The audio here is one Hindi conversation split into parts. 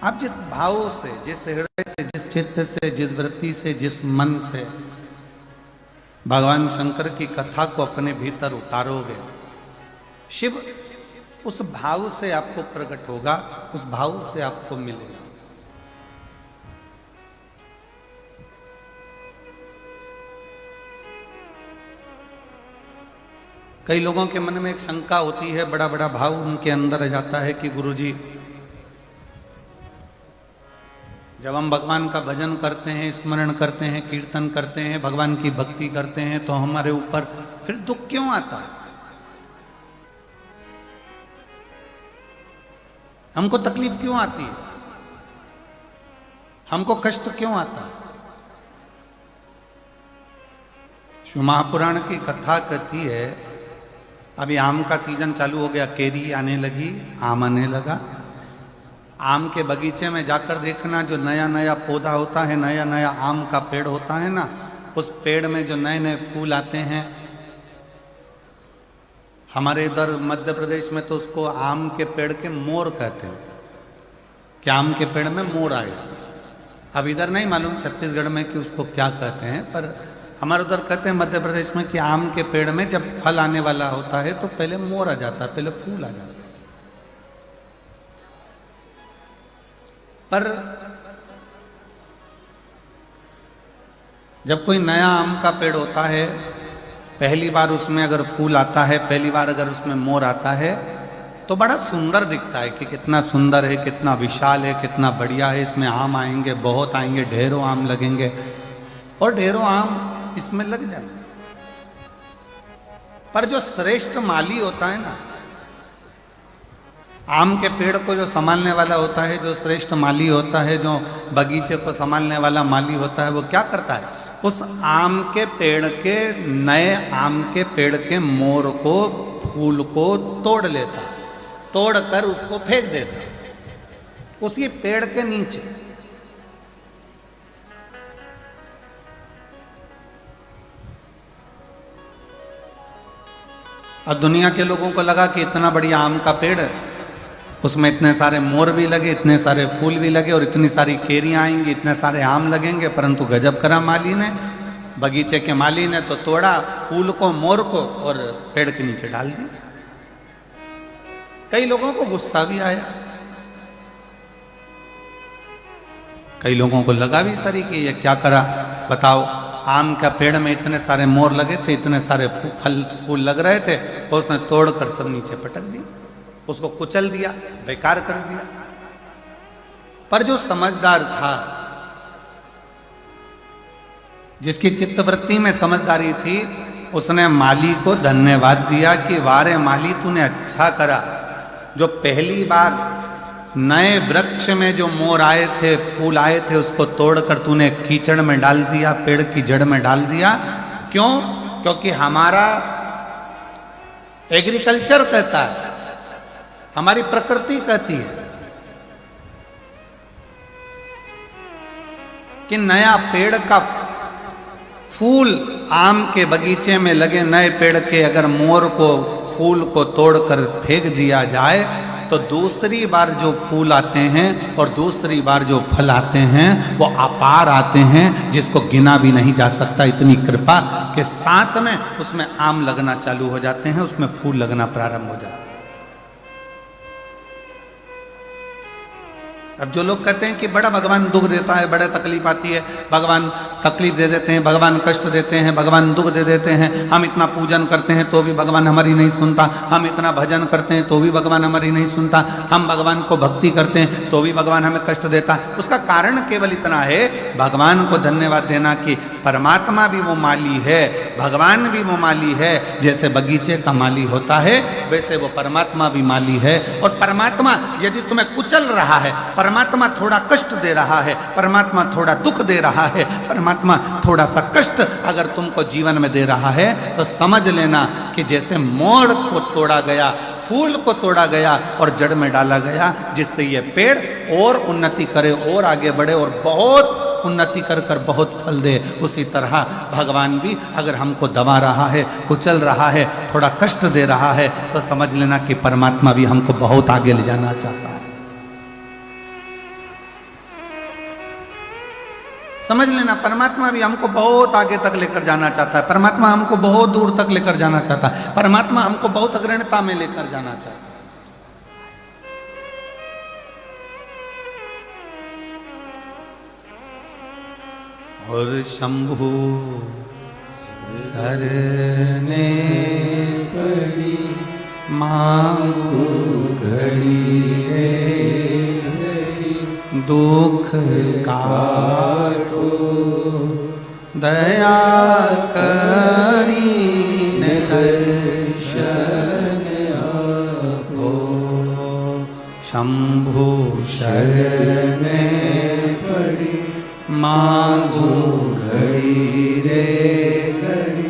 आप जिस भाव से, जिस हृदय से, जिस चित्त से, जिस वृत्ति से, जिस मन से भगवान शंकर की कथा को अपने भीतर उतारोगे, शिव उस भाव से आपको प्रकट होगा, उस भाव से आपको मिलेगा। कई लोगों के मन में एक शंका होती है, बड़ा बड़ा भाव उनके अंदर आ जाता है कि गुरुजी, जब हम भगवान का भजन करते हैं, स्मरण करते हैं, कीर्तन करते हैं, भगवान की भक्ति करते हैं, तो हमारे ऊपर फिर दुख क्यों आता है? हमको तकलीफ क्यों आती है? हमको कष्ट क्यों आता है? शिव महापुराण की कथा कहती है, अभी आम का सीजन चालू हो गया, केरी आने लगी, आम आने लगा। आम के बगीचे में जाकर देखना, जो नया नया पौधा होता है, नया नया आम का पेड़ होता है ना, उस पेड़ में जो नए नए फूल आते हैं, हमारे इधर मध्य प्रदेश में तो उसको आम के पेड़ के मोर कहते हैं कि आम के पेड़ में मोर आया। अब इधर नहीं मालूम छत्तीसगढ़ में कि उसको क्या कहते हैं, पर हमारे उधर कहते हैं मध्य प्रदेश में कि आम के पेड़ में जब फल आने वाला होता है तो पहले मोर आ जाता है, पहले फूल आ जाता है। पर जब कोई नया आम का पेड़ होता है, पहली बार उसमें अगर फूल आता है, पहली बार अगर उसमें मोर आता है, तो बड़ा सुंदर दिखता है कि कितना सुंदर है, कितना विशाल है, कितना बढ़िया है, इसमें आम आएंगे, बहुत आएंगे, ढेरों आम लगेंगे और ढेरों आम इसमें लग जाएंगे। पर जो श्रेष्ठ माली होता है ना, आम के पेड़ को जो संभालने वाला होता है, जो श्रेष्ठ माली होता है, जो बगीचे को संभालने वाला माली होता है, वो क्या करता है? उस आम के पेड़ के, नए आम के पेड़ के मोर को, फूल को तोड़ लेता, तोड़कर उसको फेंक देता उसी पेड़ के नीचे। और दुनिया के लोगों को लगा कि इतना बढ़िया आम का पेड़ है, उसमें इतने सारे मोर भी लगे, इतने सारे फूल भी लगे और इतनी सारी केरियां आएंगी, इतने सारे आम लगेंगे, परंतु गजब करा माली ने, बगीचे के माली ने तो तोड़ा फूल को, मोर को और पेड़ के नीचे डाल दिया। कई लोगों को गुस्सा भी आया, कई लोगों को लगा भी सरी कि ये क्या करा, बताओ, आम का पेड़ में इतने सारे मोर लगे थे, इतने सारे फूल लग रहे थे, और उसने तोड़कर सब नीचे पटक दिया, उसको कुचल दिया, बेकार कर दिया। पर जो समझदार था, जिसकी चित्तवृत्ति में समझदारी थी, उसने माली को धन्यवाद दिया कि वारे माली, तूने अच्छा करा, जो पहली बार नए वृक्ष में जो मोर आए थे, फूल आए थे, उसको तोड़कर तूने कीचड़ में डाल दिया, पेड़ की जड़ में डाल दिया। क्यों? क्योंकि हमारा एग्रीकल्चर कहता है, हमारी प्रकृति कहती है कि नया पेड़ का फूल, आम के बगीचे में लगे नए पेड़ के अगर मोर को, फूल को तोड़कर फेंक दिया जाए, तो दूसरी बार जो फूल आते हैं और दूसरी बार जो फल आते हैं वो अपार आते हैं, जिसको गिना भी नहीं जा सकता। इतनी कृपा के साथ में उसमें आम लगना चालू हो जाते हैं, उसमें फूल लगना प्रारंभ हो जाते हैं। अब जो लोग कहते हैं कि बड़ा भगवान दुख देता है, बड़ा तकलीफ आती है, भगवान तकलीफ दे देते हैं, भगवान कष्ट देते हैं, भगवान दुख दे देते हैं, हम इतना पूजन करते हैं तो भी भगवान हमारी नहीं सुनता, हम इतना भजन करते हैं तो भी भगवान हमारी नहीं सुनता, हम भगवान को भक्ति करते हैं तो भी भगवान हमें कष्ट देता है। उसका कारण केवल इतना है, भगवान को धन्यवाद देना कि परमात्मा भी वो माली है, भगवान भी वो माली है। जैसे बगीचे का माली होता है, वैसे वो परमात्मा भी माली है। और परमात्मा यदि तुम्हें कुचल रहा है, परमात्मा थोड़ा कष्ट दे रहा है, परमात्मा थोड़ा दुख दे रहा है, परमात्मा थोड़ा सा कष्ट अगर तुमको जीवन में दे रहा है, तो समझ लेना कि जैसे मोर को तोड़ा गया, फूल को तोड़ा गया और जड़ में डाला गया, जिससे ये पेड़ और उन्नति करे, और आगे बढ़े और बहुत उन्नति कर कर बहुत फल दे, उसी तरह भगवान भी अगर हमको दबा रहा है, कुचल रहा है, थोड़ा कष्ट दे रहा है, तो समझ लेना कि परमात्मा भी हमको बहुत आगे ले जाना चाहता है। समझ लेना, परमात्मा भी हमको बहुत आगे तक लेकर जाना चाहता है, परमात्मा हमको बहुत दूर तक लेकर जाना चाहता है, परमात्मा हमको बहुत अग्रणता में लेकर जाना चाहता है। और शंभु शरणे पड़ी मांगू घड़ी रे दुख काटो दया करीन दर्शन आपो। शंभु शरणे पड़ी मांगू घड़ी रे घड़ी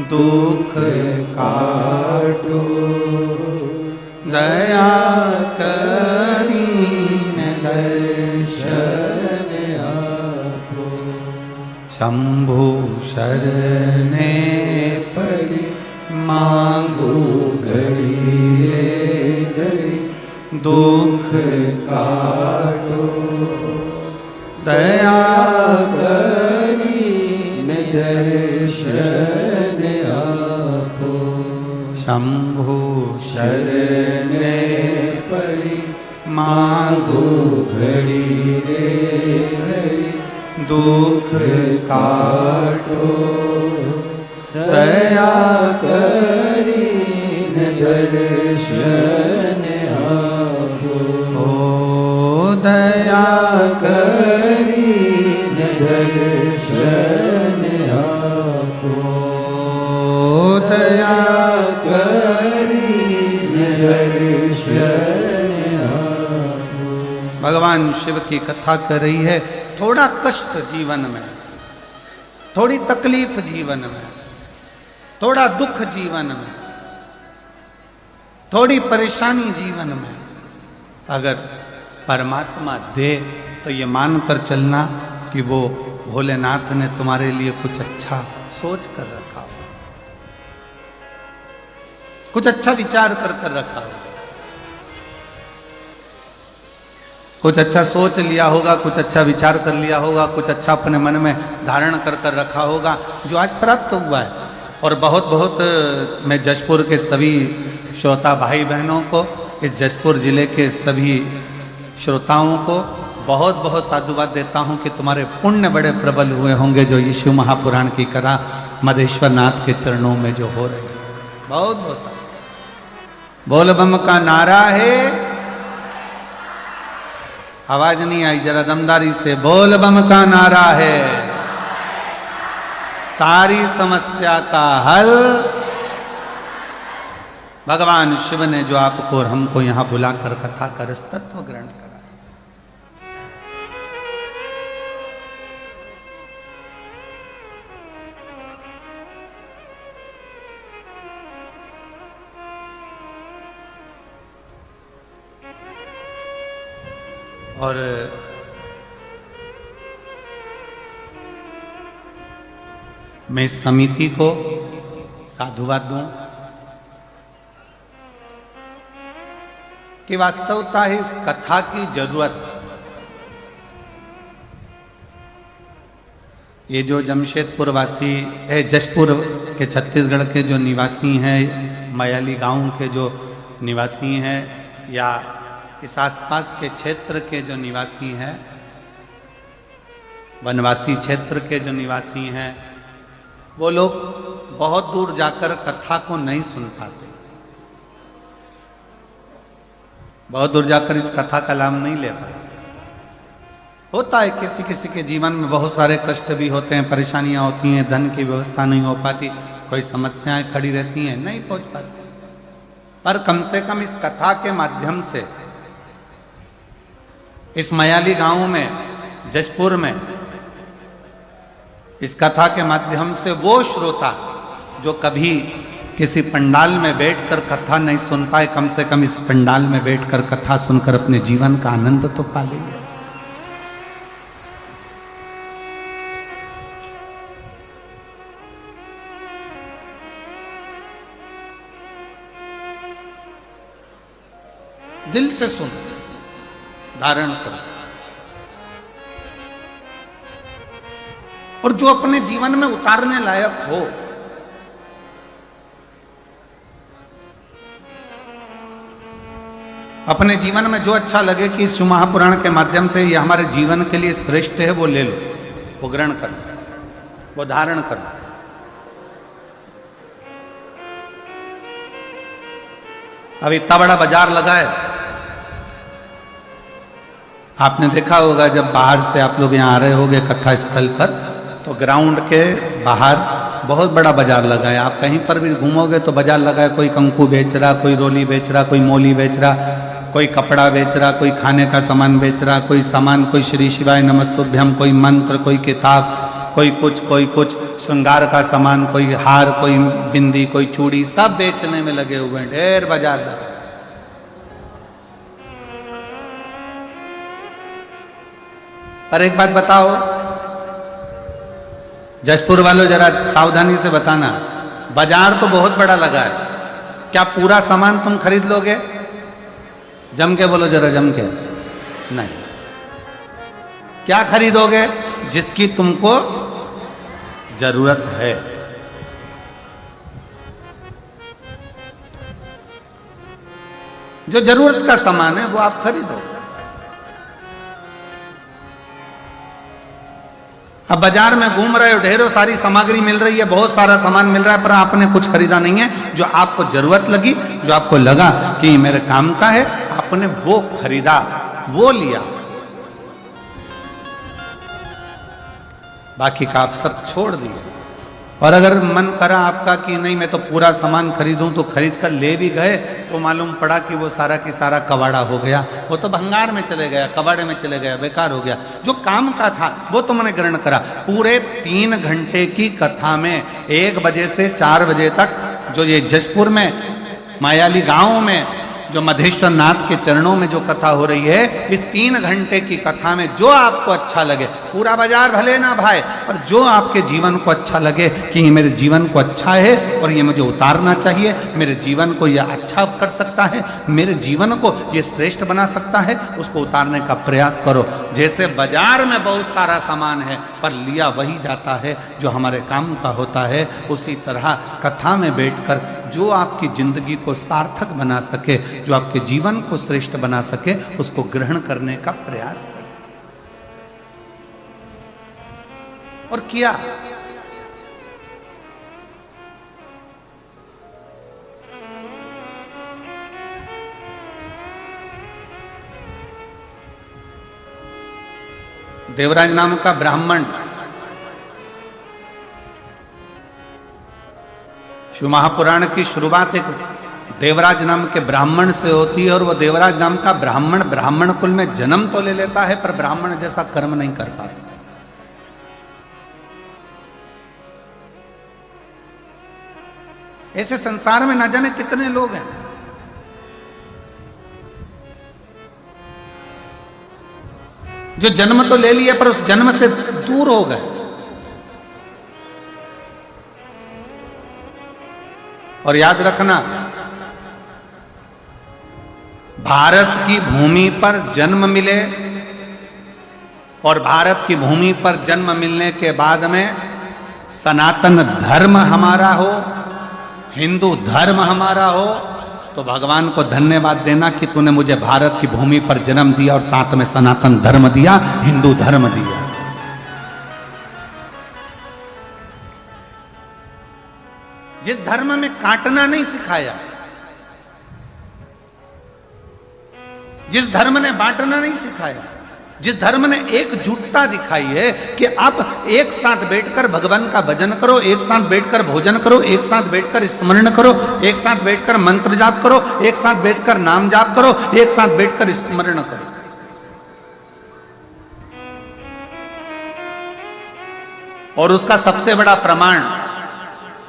दुख काटो दया करीन दर्शन आपो। शंभु शरणे पड़ी मांगू घड़ी रे घड़ी दुख काटो दया करीन दर्शन आपो। शंभु शरणे पड़ी मांगू घड़ी रे घड़ी दुख काटो दया करीन दर्शन आपो। ओ दया करीन दर्शन आपो। दया करीन दर्शन आपो। भगवान शिव की कथा कर रही है। थोड़ा कष्ट जीवन में, थोड़ी तकलीफ जीवन में, थोड़ा दुख जीवन में, थोड़ी परेशानी जीवन में अगर परमात्मा दे तो ये मानकर चलना कि वो भोलेनाथ ने तुम्हारे लिए कुछ अच्छा सोच कर रखा हो, कुछ अच्छा विचार कर रखा हो, कुछ अच्छा सोच लिया होगा, कुछ अच्छा विचार कर लिया होगा, कुछ अच्छा अपने मन में धारण कर रखा होगा जो आज प्राप्त हुआ है। और बहुत बहुत मैं जशपुर के सभी श्रोता भाई बहनों को, इस जशपुर जिले के सभी श्रोताओं को बहुत बहुत साधुवाद देता हूं कि तुम्हारे पुण्य बड़े प्रबल हुए होंगे जो यीशु महापुराण की कथा मधेश्वर नाथ के चरणों में जो हो रही है। बहुत बहुत साधुवाद। बोल बम का नारा है, आवाज नहीं आई, जरा दमदारी से बोल बम का नारा है। सारी समस्या का हल भगवान शिव ने जो आपको और हमको यहां बुलाकर कथा कर तत्व ग्रहण करा। और मैं इस समिति को साधुवाद दूं कि वास्तवता है इस कथा की जरूरत। ये जो जमशेदपुर वासी है, जशपुर के छत्तीसगढ़ के जो निवासी हैं, मयाली गांव के जो निवासी हैं या इस आसपास के क्षेत्र के जो निवासी हैं, वनवासी क्षेत्र के जो निवासी हैं, वो लोग बहुत दूर जाकर कथा को नहीं सुन पाते, बहुत दूर जाकर इस कथा का लाभ नहीं ले पाते। होता है किसी किसी के जीवन में बहुत सारे कष्ट भी होते हैं, परेशानियां होती हैं, धन की व्यवस्था नहीं हो पाती, कोई समस्याएं खड़ी रहती हैं, नहीं पहुंच पाती। पर कम से कम इस कथा के माध्यम से इस मयाली गांव में, जशपुर में, इस कथा के माध्यम से वो श्रोता जो कभी किसी पंडाल में बैठकर कथा नहीं सुन पाए, कम से कम इस पंडाल में बैठकर कथा सुनकर अपने जीवन का आनंद तो पा लेंगे। दिल से सुनो, धारण करो। और जो अपने जीवन में उतारने लायक हो। अपने जीवन में जो अच्छा लगे कि इस महापुराण के माध्यम से ये हमारे जीवन के लिए श्रेष्ठ है, वो ले लो, वो ग्रहण करो, वो धारण करो। अब इतना बड़ा बाजार लगा है, आपने देखा होगा जब बाहर से आप लोग यहाँ आ रहे होंगे कथा स्थल पर, तो ग्राउंड के बाहर बहुत बड़ा बाजार लगा है। आप कहीं पर भी घूमोगे तो बाजार लगा है, कोई कंकु बेच रहा, कोई रोली बेच रहा, कोई मोली बेच रहा, कोई कपड़ा बेच रहा, कोई खाने का सामान बेच रहा, कोई सामान, कोई श्री शिवाय नमस्तुभ्यम, कोई मंत्र, कोई किताब, कोई कुछ श्रृंगार का सामान, कोई हार, कोई बिंदी, कोई चूड़ी, सब बेचने में लगे हुए हैं। ढेर बाजार लगा। पर एक बात बताओ, जसपुर वालों जरा सावधानी से बताना, बाजार तो बहुत बड़ा लगा है, क्या पूरा सामान तुम खरीद लोगे? जम के बोलो जरा, जम के। नहीं। क्या खरीदोगे? जिसकी तुमको जरूरत है। जो जरूरत का सामान है वो आप खरीदो। अब बाजार में घूम रहे हो, ढेरों सारी सामग्री मिल रही है, बहुत सारा सामान मिल रहा है, पर आपने कुछ खरीदा नहीं है। जो आपको जरूरत लगी, जो आपको लगा कि मेरे काम का है, आपने वो खरीदा, वो लिया, बाकी का आप सब छोड़ दिए। और अगर मन करा आपका कि नहीं मैं तो पूरा सामान खरीदूं, तो खरीद कर ले भी गए तो मालूम पड़ा कि वो सारा की सारा कबाड़ा हो गया, वो तो भंगार में चले गया, कबाड़े में चले गया, बेकार हो गया। जो काम का था वो तुमने ग्रहण करा। पूरे 3 घंटे की कथा में 1 बजे से 4 बजे तक जो ये जसपुर में मायाली गांव में जो मधेश्वर नाथ के चरणों में जो कथा हो रही है, इस 3 घंटे की कथा में जो आपको अच्छा लगे, पूरा बाजार भले ना भाई, और जो आपके जीवन को अच्छा लगे कि ये मेरे जीवन को अच्छा है और ये मुझे उतारना चाहिए, मेरे जीवन को ये अच्छा कर सकता है, मेरे जीवन को ये श्रेष्ठ बना सकता है, उसको उतारने का प्रयास करो। जैसे बाजार में बहुत सारा सामान है पर लिया वही जाता है जो हमारे काम का होता है, उसी तरह कथा में बैठकर जो आपकी जिंदगी को सार्थक बना सके, जो आपके जीवन को श्रेष्ठ बना सके, उसको ग्रहण करने का प्रयास करें। और किया। देवराज नाम का ब्राह्मण शिव महापुराण की शुरुआत एक देवराज नाम के ब्राह्मण से होती है, और वो देवराज नाम का ब्राह्मण ब्राह्मण कुल में जन्म तो ले लेता है पर ब्राह्मण जैसा कर्म नहीं कर पाता। ऐसे संसार में न जाने कितने लोग हैं। जो जन्म तो ले लिया पर उस जन्म से दूर हो गए। और याद रखना, भारत की भूमि पर जन्म मिले और भारत की भूमि पर जन्म मिलने के बाद में सनातन धर्म हमारा हो, हिंदू धर्म हमारा हो, तो भगवान को धन्यवाद देना कि तूने मुझे भारत की भूमि पर जन्म दिया और साथ में सनातन धर्म दिया, हिंदू धर्म दिया। जिस धर्म में काटना नहीं सिखाया, जिस धर्म ने बांटना नहीं सिखाया, जिस धर्म ने एकजुटता दिखाई है कि आप एक साथ बैठकर भगवान का भजन करो, एक साथ बैठकर भोजन करो, एक साथ बैठकर स्मरण करो, एक साथ बैठकर मंत्र जाप करो, एक साथ बैठकर नाम जाप करो, एक साथ बैठकर स्मरण करो। और उसका सबसे बड़ा प्रमाण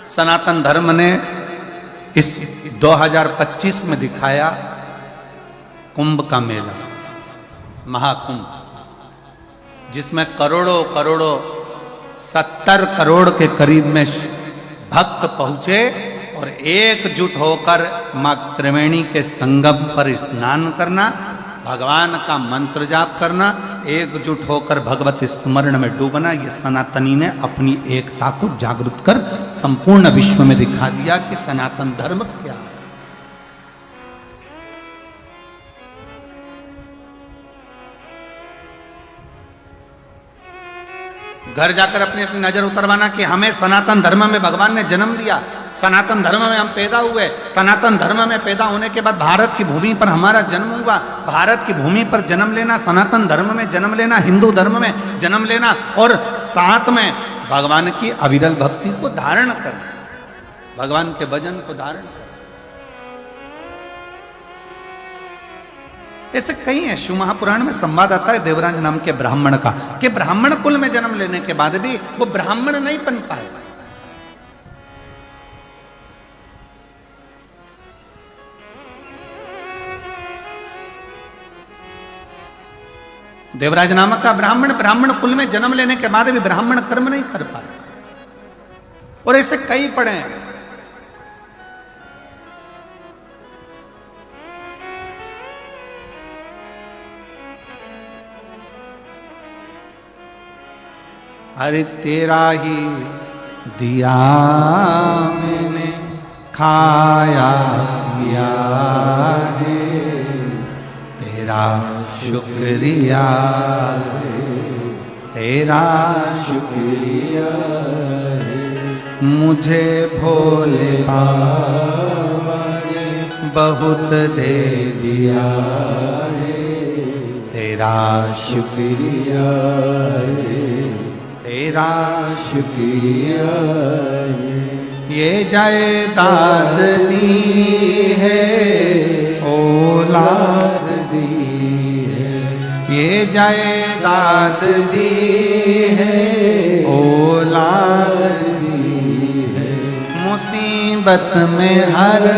सनातन धर्म ने इस 2025 में दिखाया, कुंभ का मेला, महाकुंभ, जिसमें करोड़ों करोड़ों 70 करोड़ के करीब में भक्त पहुंचे और एकजुट होकर मां त्रिवेणी के संगम पर स्नान करना, भगवान का मंत्र जाप करना, एकजुट होकर भगवत स्मरण में डूबना, ये सनातनी ने अपनी एकता को जागृत कर संपूर्ण विश्व में दिखा दिया कि सनातन धर्म क्या है। घर जाकर अपनी अपनी नजर उतरवाना कि हमें सनातन धर्म में भगवान ने जन्म दिया, सनातन धर्म में हम पैदा हुए, सनातन धर्म में पैदा होने के बाद भारत की भूमि पर हमारा जन्म हुआ। भारत की भूमि पर जन्म लेना, सनातन धर्म में जन्म लेना, हिंदू धर्म में जन्म लेना और साथ में भगवान की अविरल भक्ति को धारण करना, भगवान के भजन को धारण करना। ऐसे कई है। शिव महापुराण में संवाद आता है देवराज नाम के ब्राह्मण का, कि ब्राह्मण कुल में जन्म लेने के बाद भी वो ब्राह्मण नहीं बन पाए। देवराज नामक का ब्राह्मण कुल में जन्म लेने के बाद भी ब्राह्मण कर्म नहीं कर पाए। और ऐसे कई पढ़े हैं। अरे तेरा ही दिया मैंने खाया पिया है, तेरा शुक्रिया है, तेरा शुक्रिया है। मुझे भोले बाबा ने बहुत दे दिया है, तेरा शुक्रिया है, तेरा शुक्रिया है। ये जायदाद दी है, औलाद दी है, ये जायदाद दी है, औलाद दी है। मुसीबत में हर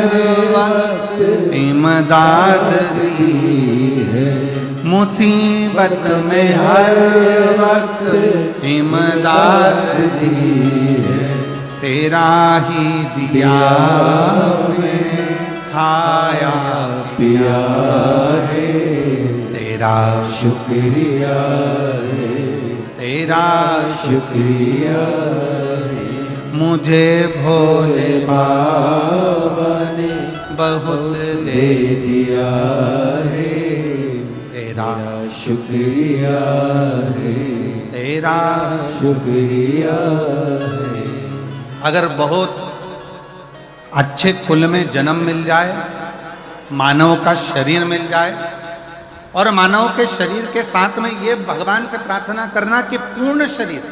वक्त इमदाद दी है, मुसीबत में हर वक्त इमदाद दी है। तेरा ही दिया मैं खाया पिया है, तेरा शुक्रिया है, तेरा शुक्रिया है। मुझे भोले बाबा ने बहुत दे दिया है, तेरा शुक्रिया है, तेरा शुक्रिया है। अगर बहुत अच्छे कुल में जन्म मिल जाए, मानव का शरीर मिल जाए और मानव के शरीर के साथ में ये भगवान से प्रार्थना करना कि पूर्ण शरीर।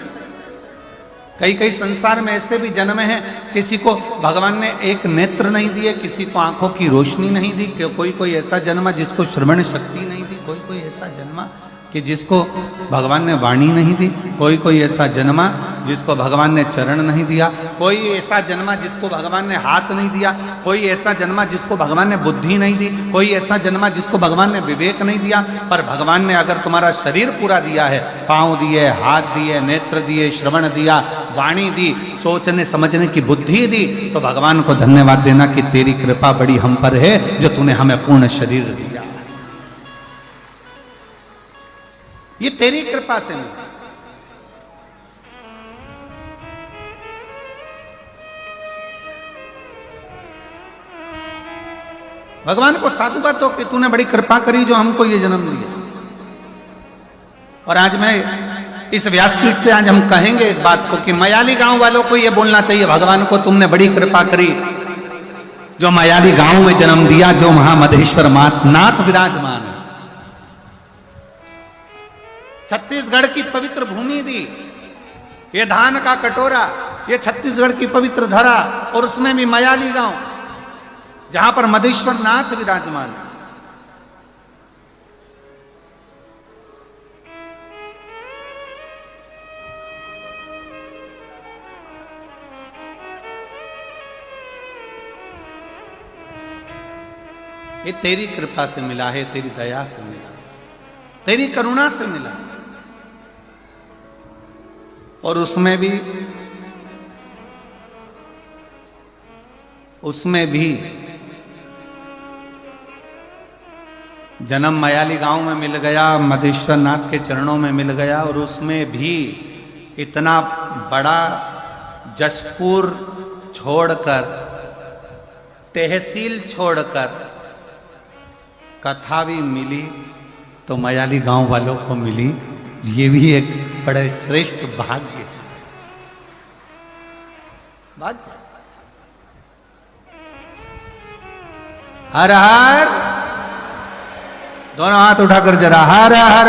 कई कई संसार में ऐसे भी जन्म हैं, किसी को भगवान ने एक नेत्र नहीं दिए, किसी को आंखों की रोशनी नहीं दी, कोई कोई ऐसा जन्मा जिसको श्रवण शक्ति नहीं दी, कोई कोई ऐसा जन्मा कि जिसको भगवान ने वाणी नहीं दी, कोई कोई ऐसा जन्मा जिसको भगवान ने चरण नहीं दिया, कोई ऐसा जन्मा जिसको भगवान ने हाथ नहीं दिया, कोई ऐसा जन्मा जिसको भगवान ने बुद्धि नहीं दी, कोई ऐसा जन्मा जिसको भगवान ने विवेक नहीं दिया। पर भगवान ने अगर तुम्हारा शरीर पूरा दिया है, पाँव दिए, हाथ दिए, नेत्र दिए, श्रवण दिया, वाणी दी, सोचने समझने की बुद्धि दी, तो भगवान को धन्यवाद देना कि तेरी कृपा बड़ी हम पर है जो तूने हमें पूर्ण शरीर दिया। ये तेरी कृपा से मिला। भगवान को साधुवाद दो कि तूने बड़ी कृपा करी जो हमको ये जन्म दिया। और आज मैं इस व्यासपीठ से आज हम कहेंगे एक बात को कि मयाली गांव वालों को ये बोलना चाहिए, भगवान को तुमने बड़ी कृपा करी जो मयाली गांव में जन्म दिया, जो महामधेश्वर नाथ विराजमान है। छत्तीसगढ़ की पवित्र भूमि दी, ये धान का कटोरा, ये छत्तीसगढ़ की पवित्र धरा, और उसमें भी मयाली गांव जहां पर मधेश्वर नाथ विराजमान है। ये तेरी कृपा से मिला है, तेरी दया से मिला है, तेरी करुणा से मिला है। और उसमें भी जन्म मयाली गांव में मिल गया, मधेश्वर नाथ के चरणों में मिल गया, और उसमें भी इतना बड़ा जशपुर छोड़कर, तहसील छोड़कर कथा भी मिली तो मयाली गांव वालों को मिली। ये भी एक बड़े श्रेष्ठ भाग्य। हर हर, दोनों हाथ उठाकर जरा हर हर।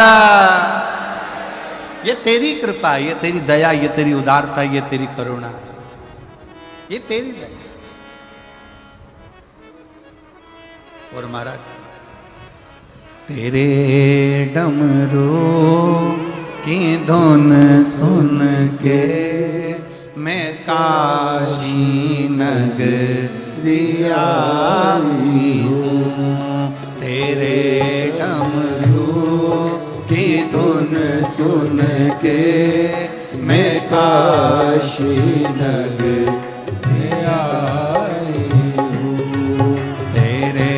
ये तेरी कृपा, ये तेरी दया, ये तेरी उदारता, ये तेरी करुणा, ये तेरी दया। और महाराज, तेरे डमरू की धुन सुन के मैं काशी नगरी आई हूँ। तेरे डमरू की धुन सुन के मैं काशी नगरी आई हूँ। तेरे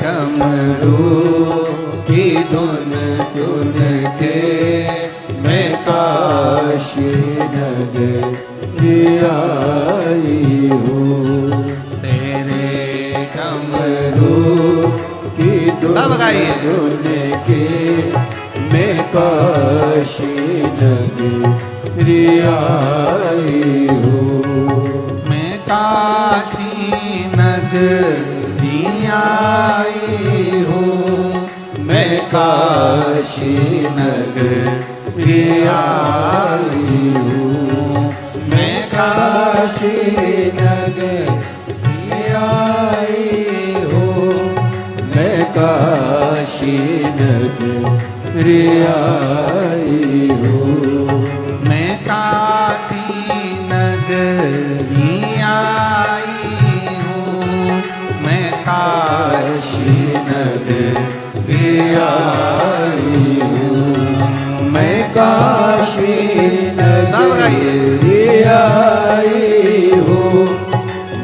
डमरू की धुन सुन के मैं काशी नगरी आई हूँ। तेरे डमरू की धुन सुन के मैं काशी नगरी आई हूँ। मैं काशी नगरी आई हूँ। मैं काशी नगरी आई हूँ। मैं काशी नगरी आई हूँ। मैं काशी नगरी आई हूँ। मैं काशी नगरी आई हूँ। मैं काशी नगरी आई हूँ। मैं काशी नगरी आई हूँ।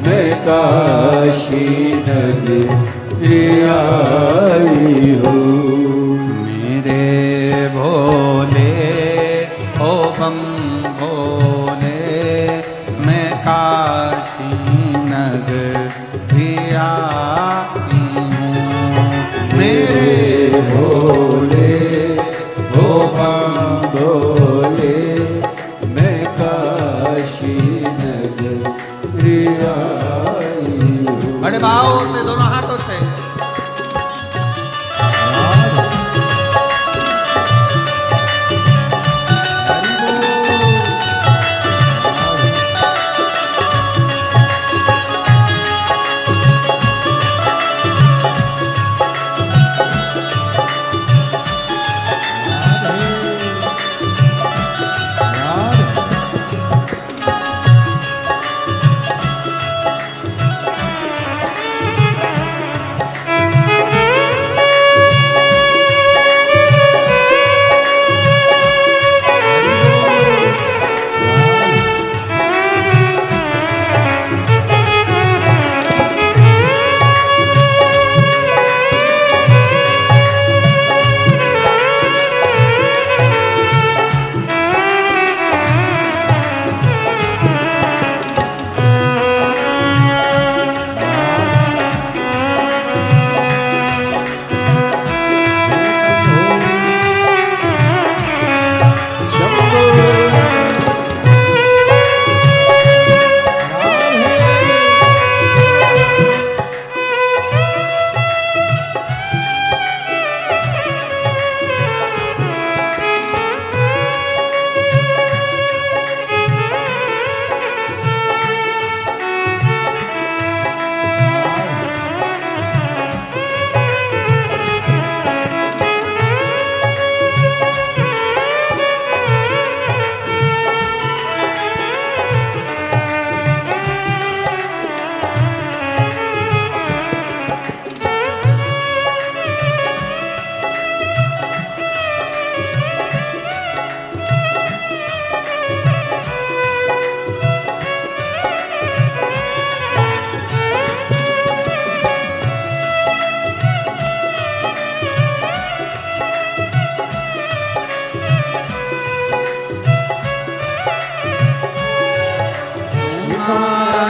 मैं काशी नगरी आई हूँ। मेरे भोले ओ बम भोले, मैं काशी नगरी आई हूँ। मेरे भोले ओ बम भोले, मैं काशी नगरी आई हूँ। बड़े भाव से, दोनों हाथों से।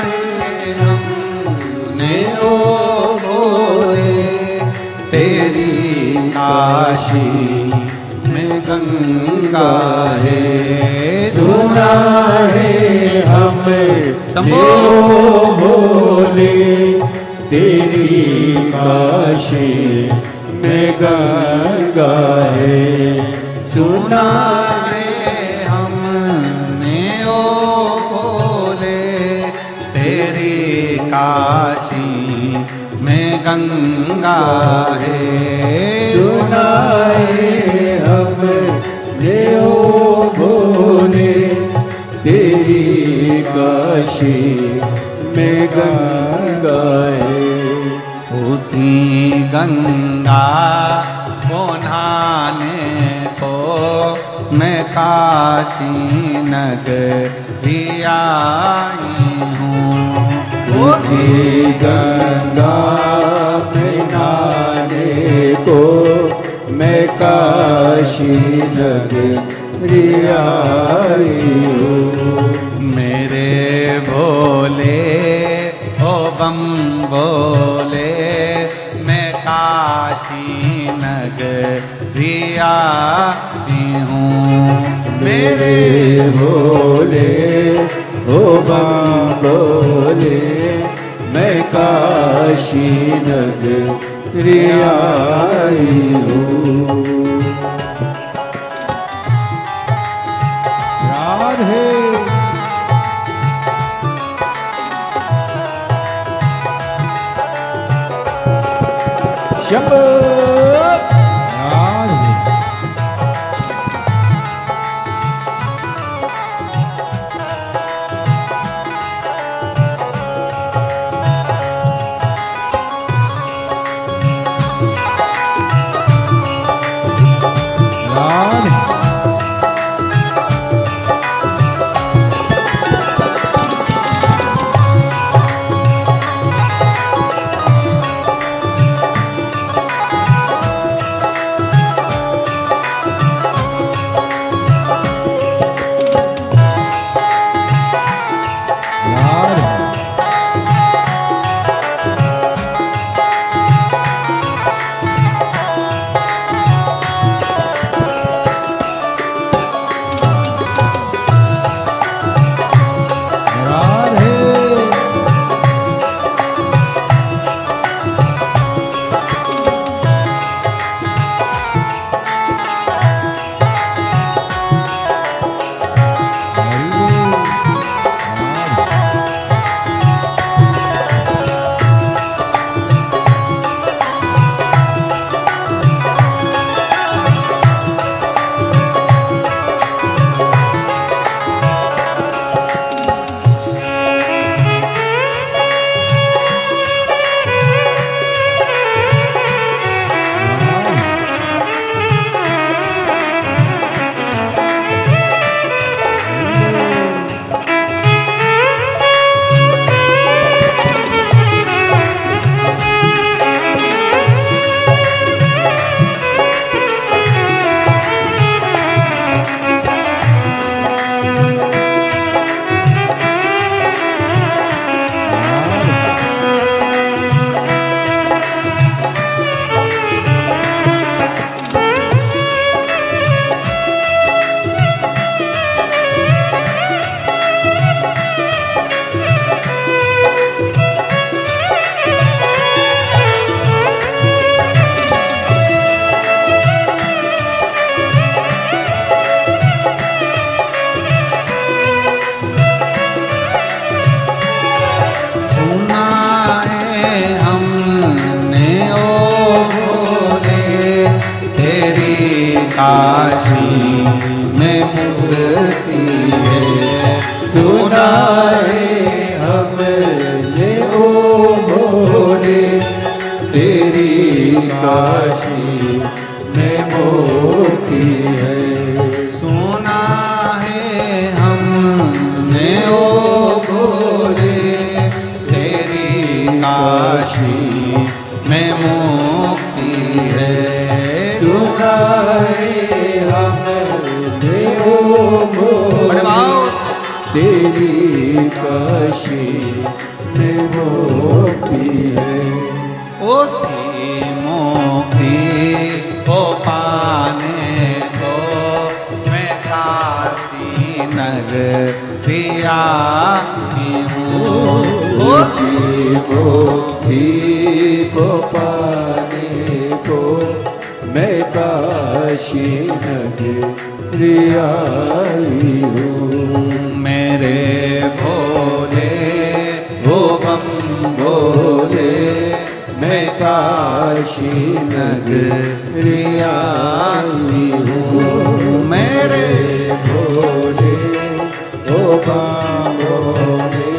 है हमने ओ भोले, तेरी काशी में गंगा है। सुना है हमें ओ भोले, तेरी काशी में गंगा है। सुना है हमने ओ भोले, तेरी काशी में गंगा है। सुना है हमने ओ भोले, तेरी काशी में गंगा है। उसी गंगा को नहाने को मैं काशी नगरी आई हूँ। उसी गंगा में नहाने को मैं काशी नगरी आई हूँ। मेरे भोले ओ बम भोले, मैं काशी नगरी आई हूँ। मेरे भोले ओ बम भोले, मैं काशी नगरी आई हूँ। राधे शंभो राधे। काशी में मुक्ति है। सुना है हमने ओ भोले, तेरी काशी में मुक्ति है। सुना है हमने ओ भोले, तेरी काशी में मुक्ति है। सुना है हमने ओ भोले, तेरी काशी नगरिया हूँ। उसी मोती को पाने को मैं काशी नगरिया हूँ। मेरे भोले वो बम भोले मैं काशी नगरिया हूँ। मेरे भोले ओ भोले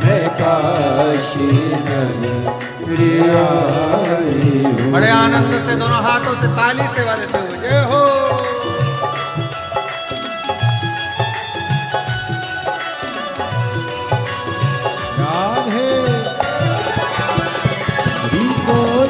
मैं काशी नगरिया हूँ। बड़े आनंद से दोनों हाथों से ताली सेवा देते हुए जय हो। राधे हरि बोल।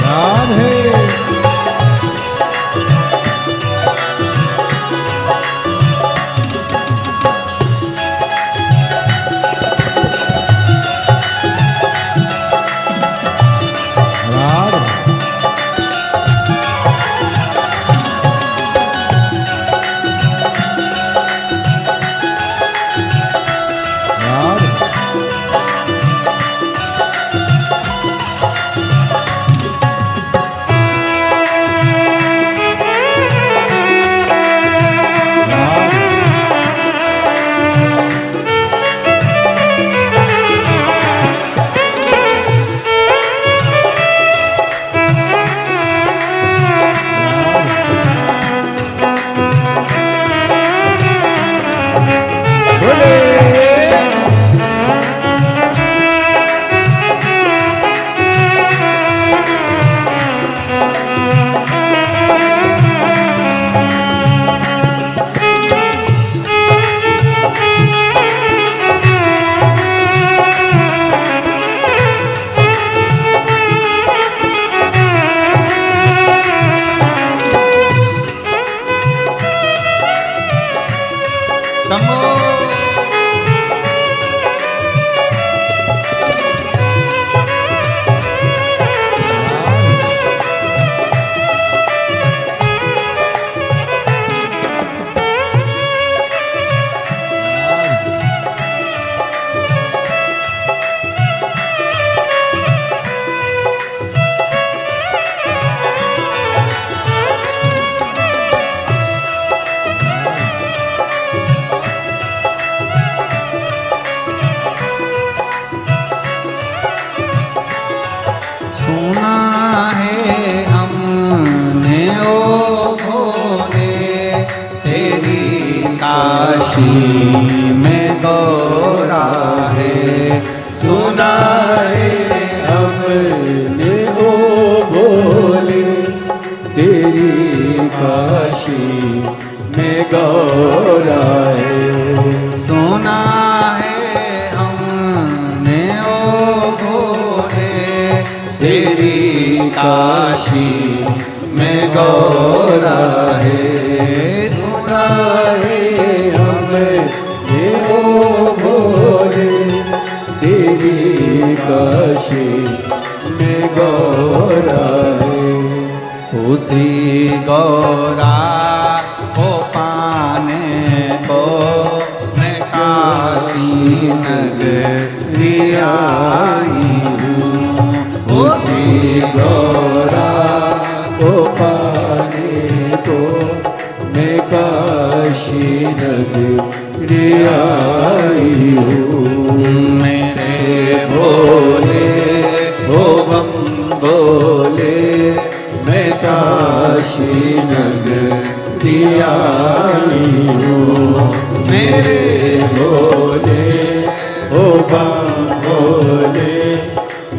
राधे राधे राधे सुना है हमने ओ भोले तेरी काशी में गौरा है। सुना है हमने ओ भोले तेरी काशी में गौरा है। सुना है हमने ओ भोले तेरी काशी में गौरा है। सुना है हमने ओ भोले तेरी काशी में गौरा है। उसी गौरा को पाने को मैं काशी नगरी आई हूँ। उसी गौरा को पाने को मैं काशी नगरी आई हूँ। मेरे भोले ओ बम भोले मैं काशी नगरी आई हूँ। मेरे भोले ओ बम भोले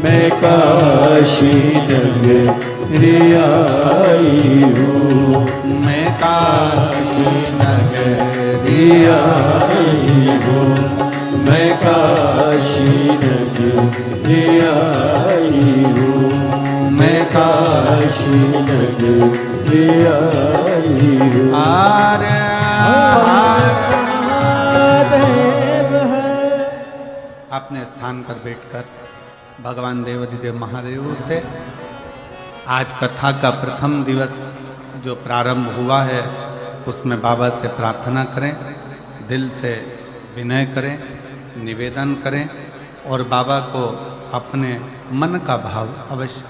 मैं काशी नगरी आई हूँ। मैं काशी नगरी आई हूँ। मैं काशी नगरी आई हूँ। मैं काशी नगरी आई हूँ। आर अपने स्थान पर बैठकर भगवान देवाधिदेव महादेव से आज कथा का प्रथम दिवस जो प्रारंभ हुआ है उसमें बाबा से प्रार्थना करें, दिल से विनय करें, निवेदन करें और बाबा को अपने मन का भाव अवश्य।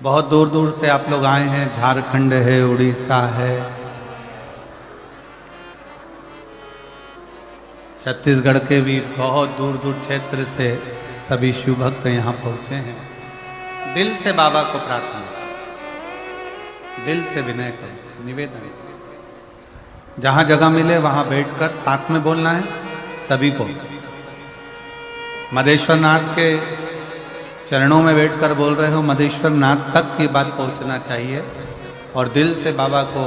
बहुत दूर दूर से आप लोग आए हैं, झारखंड है, उड़ीसा है, छत्तीसगढ़ के भी बहुत दूर दूर क्षेत्र से सभी शिव भक्त यहाँ पहुँचे हैं। दिल से बाबा को प्रार्थना, दिल से विनय करो, निवेदन। जहाँ जगह मिले वहाँ बैठकर साथ में बोलना है सभी को। मदेश्वर नाथ के चरणों में बैठकर बोल रहे हो, मदेश्वर नाथ तक की बात पहुँचना चाहिए और दिल से बाबा को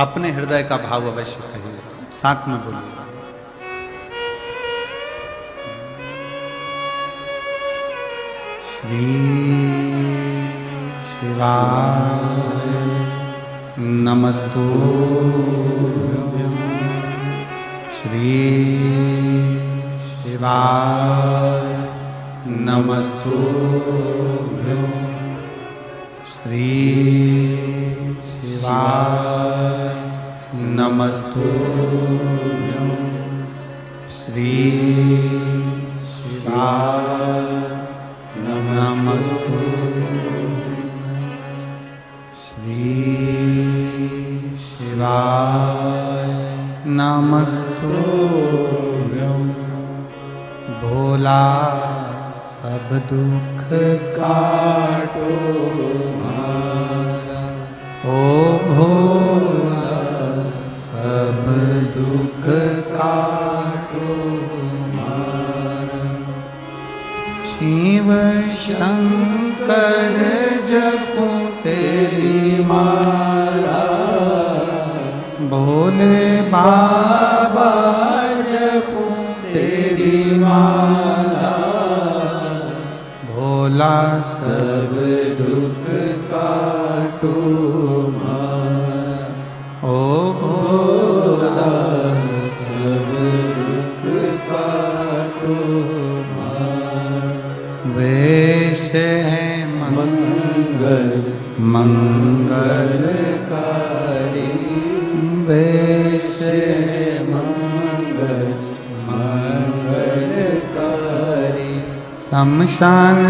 अपने हृदय का भाव अवश्य कहिए, साथ में बोलिए। श्री शिवाय नमस्तुभ्यं, श्री शिवाय नमस्तुभ्यं, श्री शिवाय नमस्तुभ्यं, श्री शिवाय नमस्तुभ्यं, श्री शिवाय नमस्तुभ्यं। भोला सब दुख काटो हमारा, ओ भोला सब दुख काटो हमारा। शिव शंकर जपो तेरी माला, भोले बाबा जपो तेरी माला। भोला सब दुख काटो हमारा, ओ भोला सब दुख काटो हमारा। वेश है मंगल मंगलकारी, वेश है मंगल मंगलकारी। शमशान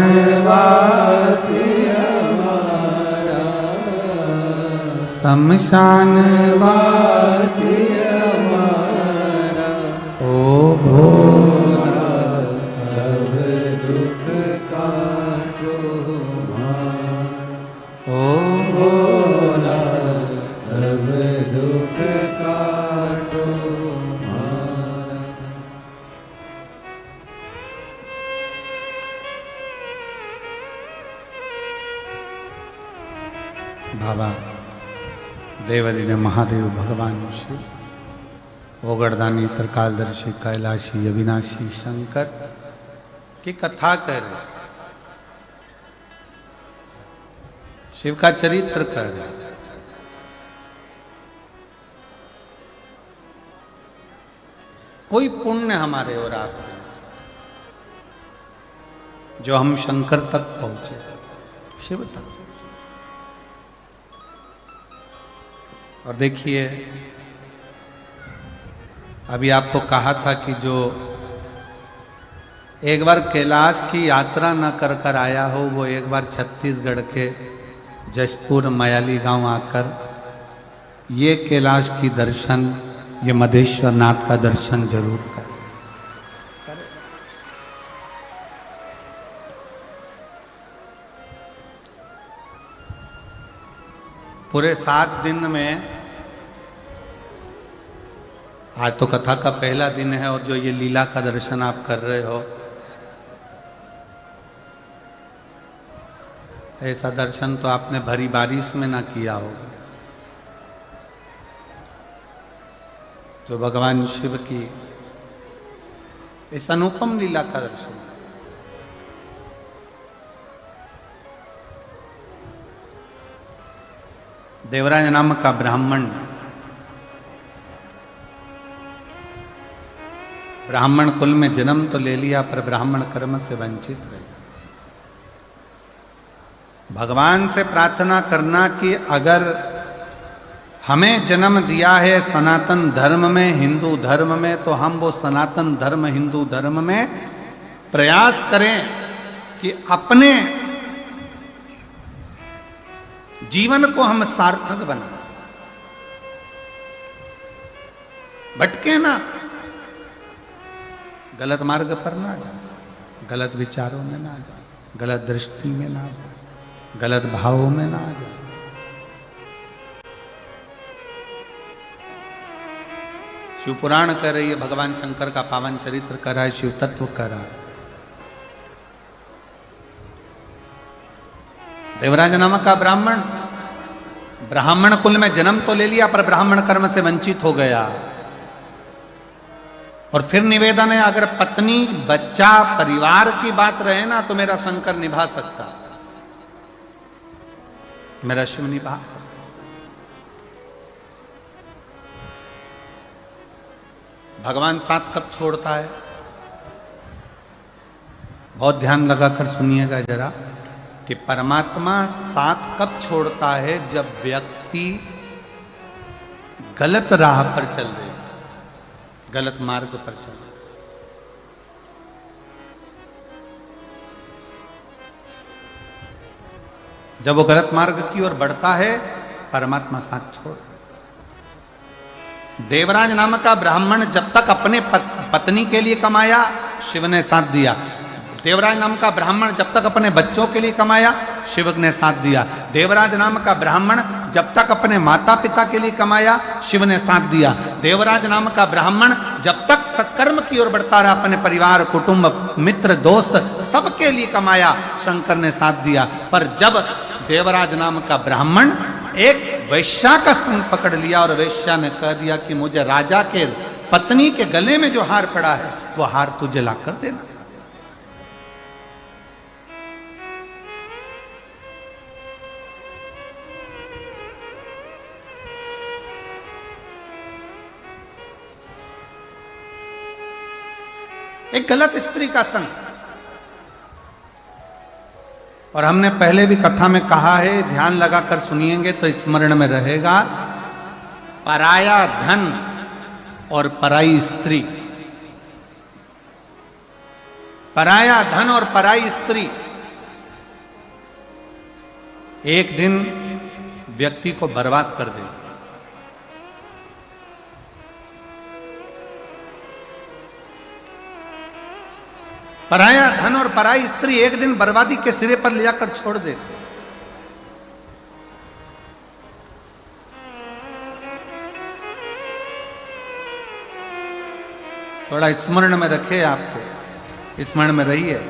वासी हमारा, शमशान वासी हमारा। ओ भोला सब दुख काटो हमारा, ओ भोला सब दुख काटो हमारा। बाबा देवाधिदेव महादेव भगवान शिव, ओगरदानी, त्रिकालदर्शी, कैलाशी, अविनाशी शंकर की कथा कह रहे, शिव का चरित्र कह रहे। कोई पुण्य हमारे और आपके जो हम शंकर तक पहुंचे, शिव तक। और देखिए, अभी आपको कहा था कि जो एक बार कैलाश की यात्रा न कर कर आया हो, वो एक बार छत्तीसगढ़ के जशपुर मयाली गांव आकर ये कैलाश की दर्शन, ये मदेश्वर नाथ का दर्शन जरूर करें। पूरे 7 दिन में, आज तो कथा का पहला दिन है और जो ये लीला का दर्शन आप कर रहे हो, ऐसा दर्शन तो आपने भरी बारिश में ना किया होगा। तो भगवान शिव की इस अनुपम लीला का दर्शन, देवराज नामक का ब्राह्मण ब्राह्मण कुल में जन्म तो ले लिया पर ब्राह्मण कर्म से वंचित रह गया। भगवान से प्रार्थना करना कि अगर हमें जन्म दिया है सनातन धर्म में, हिंदू धर्म में, तो हम वो सनातन धर्म हिंदू धर्म में प्रयास करें कि अपने जीवन को हम सार्थक बनाएं। भटके ना, गलत मार्ग पर ना जाए, गलत विचारों में ना जाए, गलत दृष्टि में ना जाए, गलत भावों में ना जाए। शिव पुराण कह रही है, भगवान शंकर का पावन चरित्र कर रहा है, शिव तत्व कर रहा है। देवराज नामक का ब्राह्मण कुल में जन्म तो ले लिया पर ब्राह्मण कर्म से वंचित हो गया। और फिर निवेदन है, अगर पत्नी बच्चा परिवार की बात रहे ना तो मेरा शंकर निभा सकता, मेरा शिव निभा सकता। भगवान साथ कब छोड़ता है? बहुत ध्यान लगाकर सुनिएगा जरा कि परमात्मा साथ कब छोड़ता है? जब व्यक्ति गलत राह पर चल देगा, गलत मार्ग पर चल देगा। जब वो गलत मार्ग की ओर बढ़ता है परमात्मा साथ छोड़ देता। देवराज नामक का ब्राह्मण जब तक अपने पत्नी के लिए कमाया, शिव ने साथ दिया। देवराज नाम का ब्राह्मण जब तक अपने बच्चों के लिए कमाया, शिव ने साथ दिया। देवराज नाम का ब्राह्मण जब तक अपने माता पिता के लिए कमाया, शिव ने साथ दिया। देवराज नाम का ब्राह्मण जब तक सत्कर्म की ओर बढ़ता रहा, अपने परिवार, कुटुंब, मित्र, दोस्त सबके लिए कमाया, शंकर ने साथ दिया। पर जब देवराज नाम का ब्राह्मण एक वैश्या का संग पकड़ लिया और वैश्या ने कह दिया कि मुझे राजा के पत्नी के गले में जो हार पड़ा है वो हार तुझे ला कर देना। एक गलत स्त्री का संग। और हमने पहले भी कथा में कहा है, ध्यान लगाकर सुनिएंगे तो स्मरण में रहेगा, पराया धन और पराई स्त्री। पराया धन और पराई स्त्री एक दिन व्यक्ति को बर्बाद कर देगी। पराया धन और पराई स्त्री एक दिन बर्बादी के सिरे पर ले जाकर छोड़ देती। थोड़ा स्मरण में रखे, आपको स्मरण में रहिए।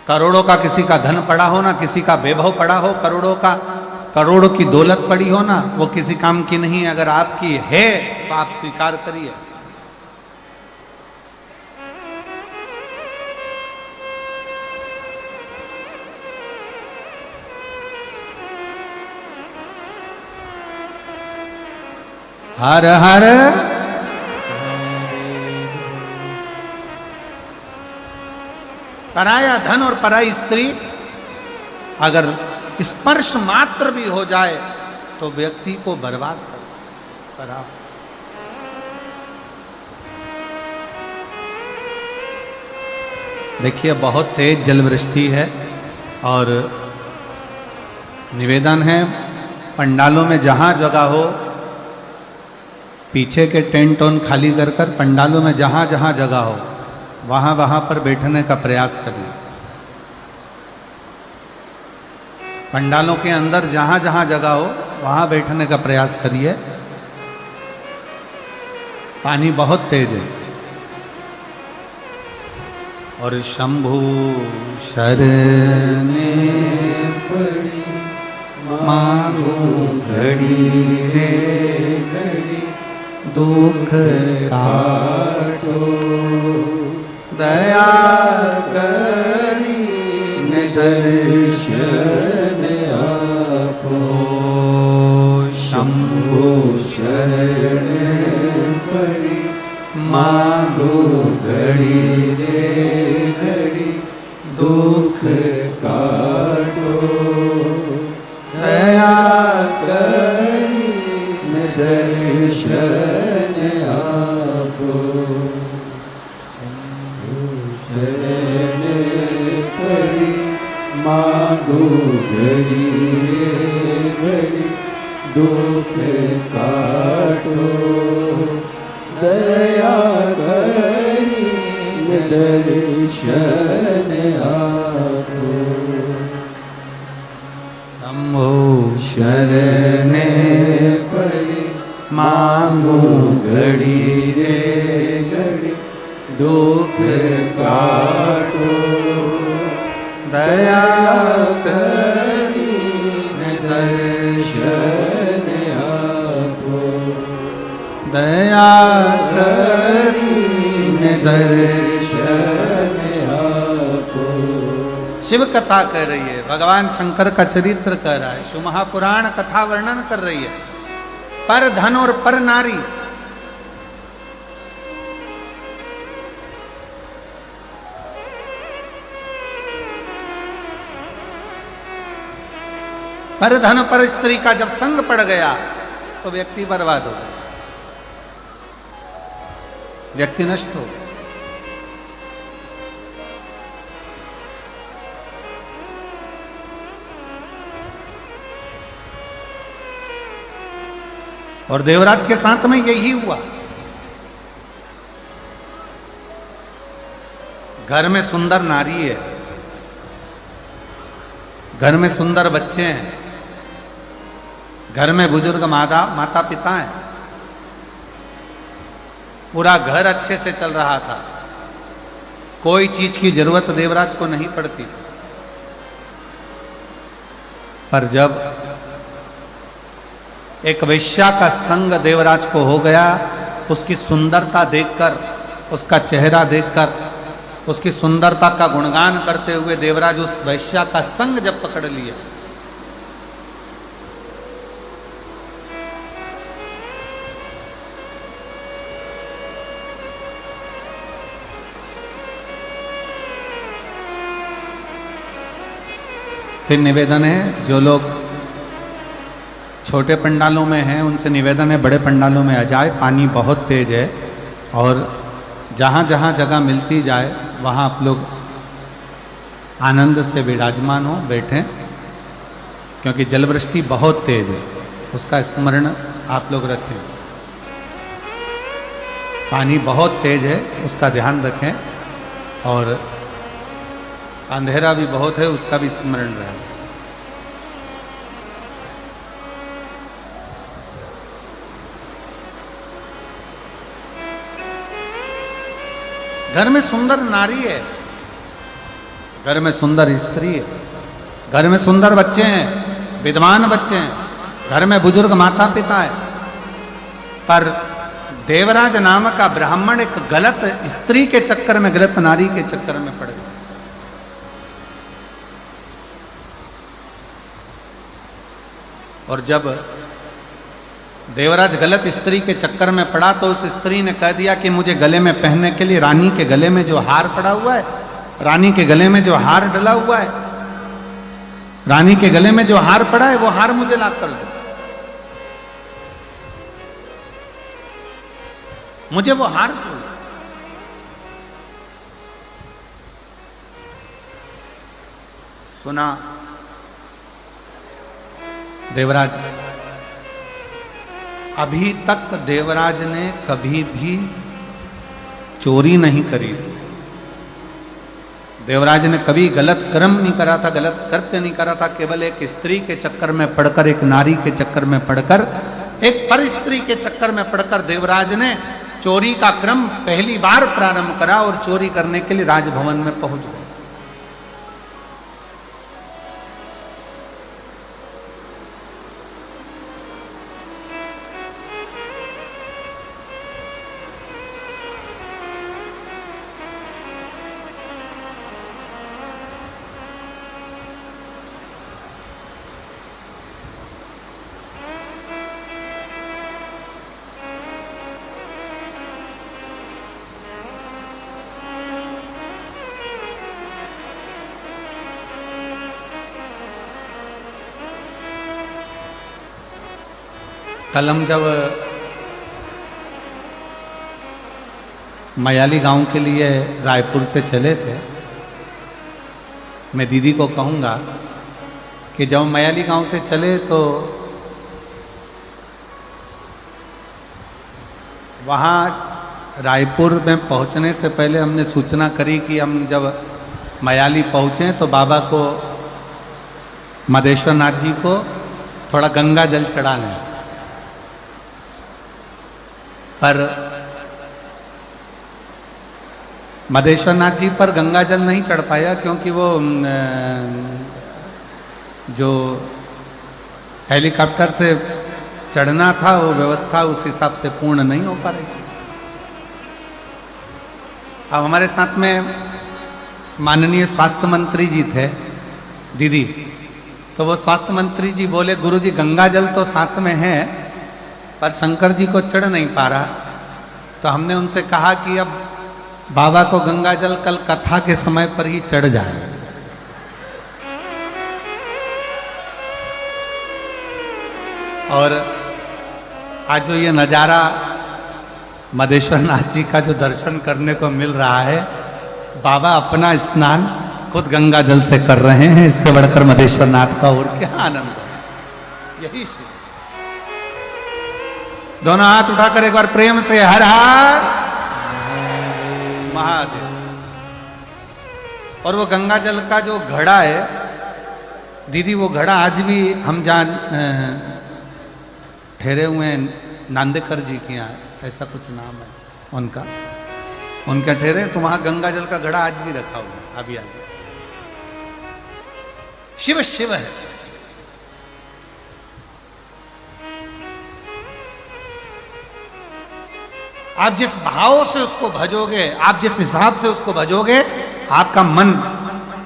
करोड़ों का किसी का धन पड़ा हो ना, किसी का वैभव पड़ा हो, करोड़ों की दौलत पड़ी हो ना, वो किसी काम की नहीं है। अगर आपकी है तो आप स्वीकार करिए। हर हर पराया धन और पराई स्त्री अगर स्पर्श मात्र भी हो जाए तो व्यक्ति को बर्बाद करा। देखिए, बहुत तेज जलवृष्टि है और निवेदन है, पंडालों में जहां जगह हो पीछे के टेंट ऑन खाली कर पंडालों में जहां जहां जगह हो वहां पर बैठने का प्रयास करिए। पंडालों के अंदर जहां जहां जगह हो वहां बैठने का प्रयास करिए। पानी बहुत तेज है। और शंभु शरणे पड़ी मांगू घड़ी रे घड़ी, दुख काटो दया करी दर्शन आपो। शंभु शरण पड़ी मांगो घड़ी रे घड़ी दुख काटो दया करी दर्शन आपो शरण पड़ी मांगो घड़ी रे घड़ी दुख काटो दया करी दर्शन आपो शंभो शरण पड़ी मांगो घड़ी रे घड़ी दुख काटो दया करी दर्शन आपो दया करी दर्शन आपो। शिव कथा कह रही है, भगवान शंकर का चरित्र कह रहा है, शिव महापुराण कथा वर्णन कर रही है। पर धन और पर नारी, पर धन पर स्त्री का जब संग पड़ गया तो व्यक्ति बर्बाद हो गया, व्यक्ति नष्ट हो गया। और देवराज के साथ में यही हुआ। घर में सुंदर नारी है, घर में सुंदर बच्चे हैं, घर में बुजुर्ग माता पिता हैं, पूरा घर अच्छे से चल रहा था, कोई चीज की जरूरत देवराज को नहीं पड़ती। पर जब एक वेश्या का संग देवराज को हो गया, उसकी सुंदरता देखकर, उसका चेहरा देखकर, उसकी सुंदरता का गुणगान करते हुए देवराज उस वेश्या का संग जब पकड़ लिया, फिर निवेदन है, जो लोग छोटे पंडालों में हैं उनसे निवेदन है बड़े पंडालों में आ जाए। पानी बहुत तेज है और जहाँ जहाँ जगह मिलती जाए वहाँ आप लोग आनंद से विराजमान हो, बैठें, क्योंकि जलवृष्टि बहुत तेज है, उसका स्मरण आप लोग रखें। पानी बहुत तेज है, उसका ध्यान रखें, और अंधेरा भी बहुत है, उसका भी स्मरण रहे। घर में सुंदर नारी है, घर में सुंदर स्त्री है, घर में सुंदर बच्चे हैं, विद्वान बच्चे हैं, घर में बुजुर्ग माता पिता है, पर देवराज नाम का ब्राह्मण एक गलत स्त्री के चक्कर में, गलत नारी के चक्कर में पड़ गया। और जब देवराज गलत स्त्री के चक्कर में पड़ा तो उस स्त्री ने कह दिया कि मुझे गले में पहनने के लिए रानी के गले में जो हार पड़ा हुआ है, रानी के गले में जो हार डला हुआ है, रानी के गले में जो हार पड़ा है वो हार मुझे ला कर दो, मुझे वो हार चाहिए। सुना देवराज, अभी तक देवराज ने कभी भी चोरी नहीं करी थी, देवराज ने कभी गलत कर्म नहीं करा था, गलत कृत्य नहीं करा था। केवल एक स्त्री के चक्कर में पड़कर, एक नारी के चक्कर में पड़कर, एक पर स्त्री के चक्कर में पड़कर देवराज ने चोरी का क्रम पहली बार प्रारंभ करा और चोरी करने के लिए राजभवन में पहुंच गए। कल हम जब मयाली गांव के लिए रायपुर से चले थे, मैं दीदी को कहूँगा कि जब मयाली गांव से चले तो वहाँ रायपुर में पहुँचने से पहले हमने सूचना करी कि हम जब मयाली पहुँचे तो बाबा को, मदेश्वर नाथ जी को थोड़ा गंगा जल चढ़ाना है। पर मदेश्वर नाथ जी पर गंगा जल नहीं चढ़ पाया क्योंकि वो जो हेलीकॉप्टर से चढ़ना था वो व्यवस्था उस हिसाब से पूर्ण नहीं हो पा रही थी। अब हमारे साथ में माननीय स्वास्थ्य मंत्री जी थे दीदी, तो वो स्वास्थ्य मंत्री जी बोले गुरुजी गंगा जल तो साथ में है पर शंकर जी को चढ़ नहीं पा रहा। तो हमने उनसे कहा कि अब बाबा को गंगा जल कल कथा के समय पर ही चढ़ जाए। और आज जो ये नज़ारा मदेश्वर नाथ जी का जो दर्शन करने को मिल रहा है, बाबा अपना स्नान खुद गंगा जल से कर रहे हैं, इससे बढ़कर मदेश्वर नाथ का और क्या आनंद है। यही दोनों हाथ उठाकर एक बार प्रेम से हर हर महादेव। और वो गंगा जल का जो घड़ा है दीदी, वो घड़ा आज भी हम जहाँ ठहरे हुए हैं नांदेकर जी के यहाँ, ऐसा कुछ नाम है उनका, उनके ठहरे तो वहां गंगा जल का घड़ा आज भी रखा हुआ है। अभी आगे शिव शिव है। आप जिस भाव से उसको भजोगे, आप जिस हिसाब से उसको भजोगे, आपका मन,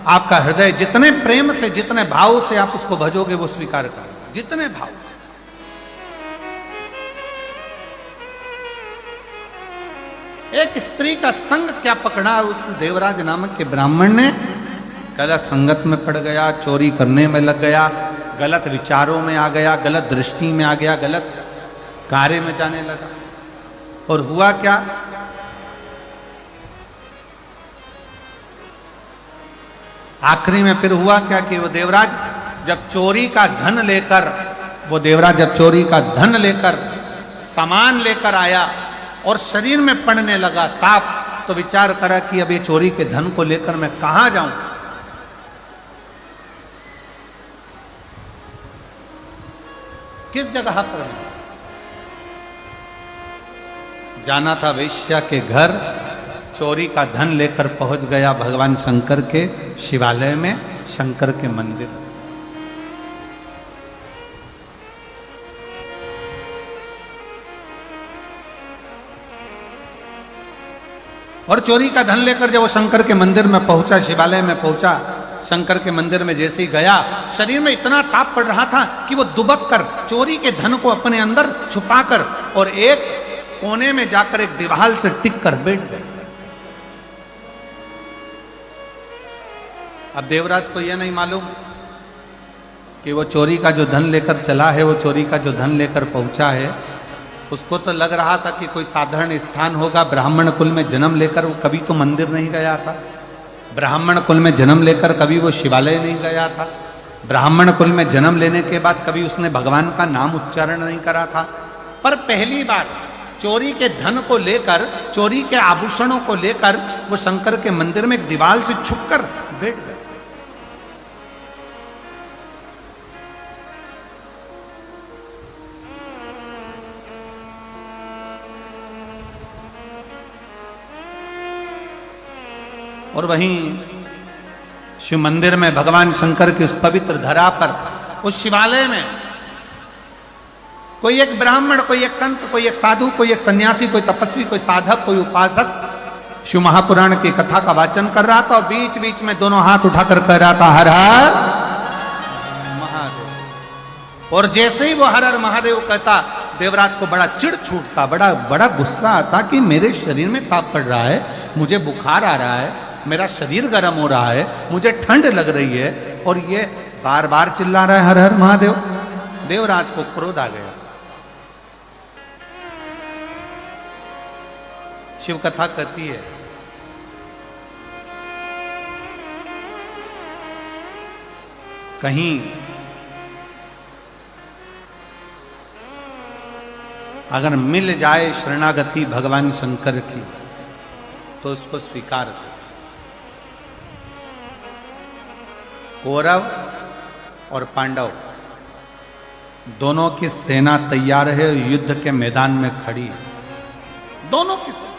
आपका हृदय जितने प्रेम से, जितने भाव से आप उसको भजोगे वो स्वीकार करेगा, जितने भाव से। एक स्त्री का संग क्या पकड़ा उस देवराज नामक के ब्राह्मण ने, गलत संगत में पड़ गया, चोरी करने में लग गया, गलत विचारों में आ गया, गलत दृष्टि में आ गया, गलत कार्य में जाने लगा। और हुआ क्या, आखिरी में फिर हुआ क्या कि वो देवराज जब चोरी का धन लेकर, वो देवराज जब चोरी का धन लेकर, सामान लेकर आया और शरीर में पड़ने लगा ताप, तो विचार करा कि अब ये चोरी के धन को लेकर मैं कहां जाऊं। किस जगह पर जाना था, वेश्या के घर, चोरी का धन लेकर पहुंच गया भगवान शंकर के शिवालय में, शंकर के मंदिर। और चोरी का धन लेकर जब वो शंकर के मंदिर में पहुंचा, शिवालय में पहुंचा, शंकर के मंदिर में जैसे ही गया, शरीर में इतना ताप पड़ रहा था कि वो दुबक कर चोरी के धन को अपने अंदर छुपाकर और एक कोने में जाकर एक दीवार से टिक कर बैठ गए। अब देवराज को यह नहीं मालूम कि वो चोरी का जो धन लेकर चला है, वो चोरी का जो धन लेकर पहुंचा है, उसको तो लग रहा था कि कोई साधारण स्थान होगा। ब्राह्मण कुल में जन्म लेकर वो कभी तो मंदिर नहीं गया था, ब्राह्मण कुल में जन्म लेकर कभी वो शिवालय नहीं गया था, ब्राह्मण कुल में जन्म लेने के बाद कभी उसने भगवान का नाम उच्चारण नहीं करा था। पर पहली बार चोरी के धन को लेकर, चोरी के आभूषणों को लेकर वो शंकर के मंदिर में एक दीवार से छुपकर बैठ गए। और वहीं शिव मंदिर में भगवान शंकर की उस पवित्र धरा पर, उस शिवालय में कोई एक ब्राह्मण, कोई एक संत, कोई एक साधु, कोई एक सन्यासी, कोई तपस्वी, कोई साधक, कोई उपासक शिव महापुराण की कथा का वाचन कर रहा था और बीच बीच में दोनों हाथ उठाकर कह रहा था हर हर महादेव। और जैसे ही वो हर हर महादेव कहता, देवराज को बड़ा चिढ़ छूटता, बड़ा गुस्सा आता कि मेरे शरीर में ताप पड़ रहा है, मुझे बुखार आ रहा है, मेरा शरीर गर्म हो रहा है, मुझे ठंड लग रही है और ये बार बार चिल्ला रहा है हर हर महादेव। देवराज को क्रोध आ गया शिव कथा कहती है कहीं अगर मिल जाए शरणागति भगवान शंकर की तो उसको स्वीकार कर। कौरव और पांडव दोनों की सेना तैयार है, युद्ध के मैदान में खड़ी है, दोनों की सेना।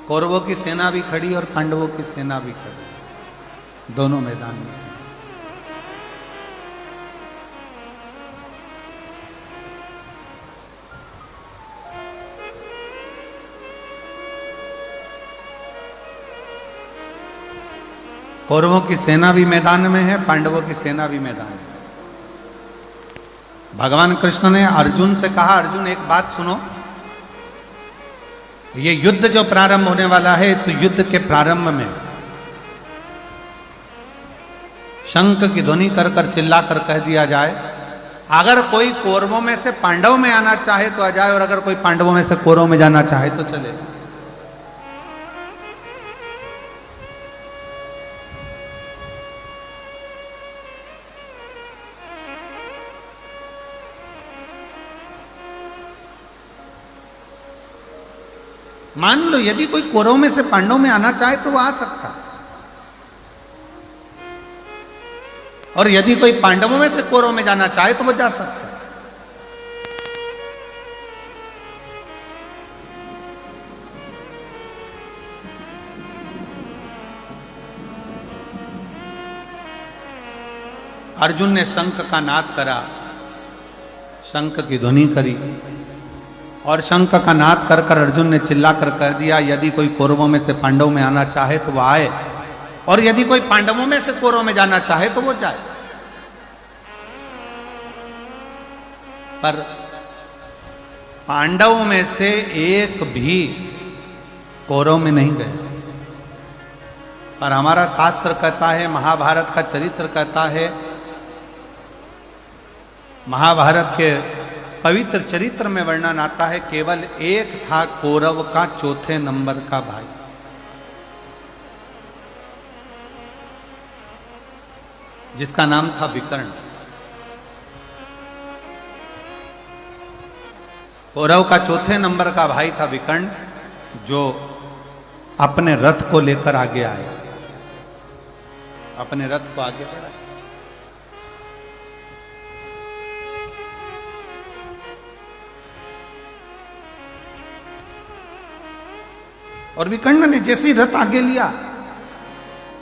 कौरवों की सेना भी खड़ी और पांडवों की सेना भी खड़ी, दोनों मैदान में। कौरवों की सेना भी मैदान में है, पांडवों की सेना भी मैदान में। भगवान कृष्ण ने अर्जुन से कहा, अर्जुन एक बात सुनो, ये युद्ध जो प्रारंभ होने वाला है, इस युद्ध के प्रारंभ में शंख की ध्वनि कर कर चिल्ला कर कह दिया जाए, अगर कोई कौरवों में से पांडव में आना चाहे तो आ जाए, और अगर कोई पांडवों में से कौरवों में जाना चाहे तो चले। मान लो यदि कोई कौरवों में से पांडवों में आना चाहे तो वो आ सकता, और यदि कोई पांडवों में से कौरवों में जाना चाहे तो वो जा सकता। अर्जुन ने शंख का नाद करा, शंख की ध्वनि करी, और शंख का नाद कर कर अर्जुन ने चिल्ला कर कह दिया, यदि कोई कौरवों में से पांडवों में आना चाहे तो वह आए, और यदि कोई पांडवों में से कौरवों में जाना चाहे तो वो जाए। पर पांडवों में से एक भी कौरव में नहीं गए। पर हमारा शास्त्र कहता है, महाभारत का चरित्र कहता है, महाभारत के पवित्र चरित्र में वर्णन आता है, केवल एक था कौरव का चौथे नंबर का भाई, जिसका नाम था विकर्ण। कौरव का चौथे नंबर का भाई था विकर्ण, जो अपने रथ को लेकर आगे आया, अपने रथ को आगे बढ़ाया। और विकर्ण ने जैसे ही रथ आगे लिया,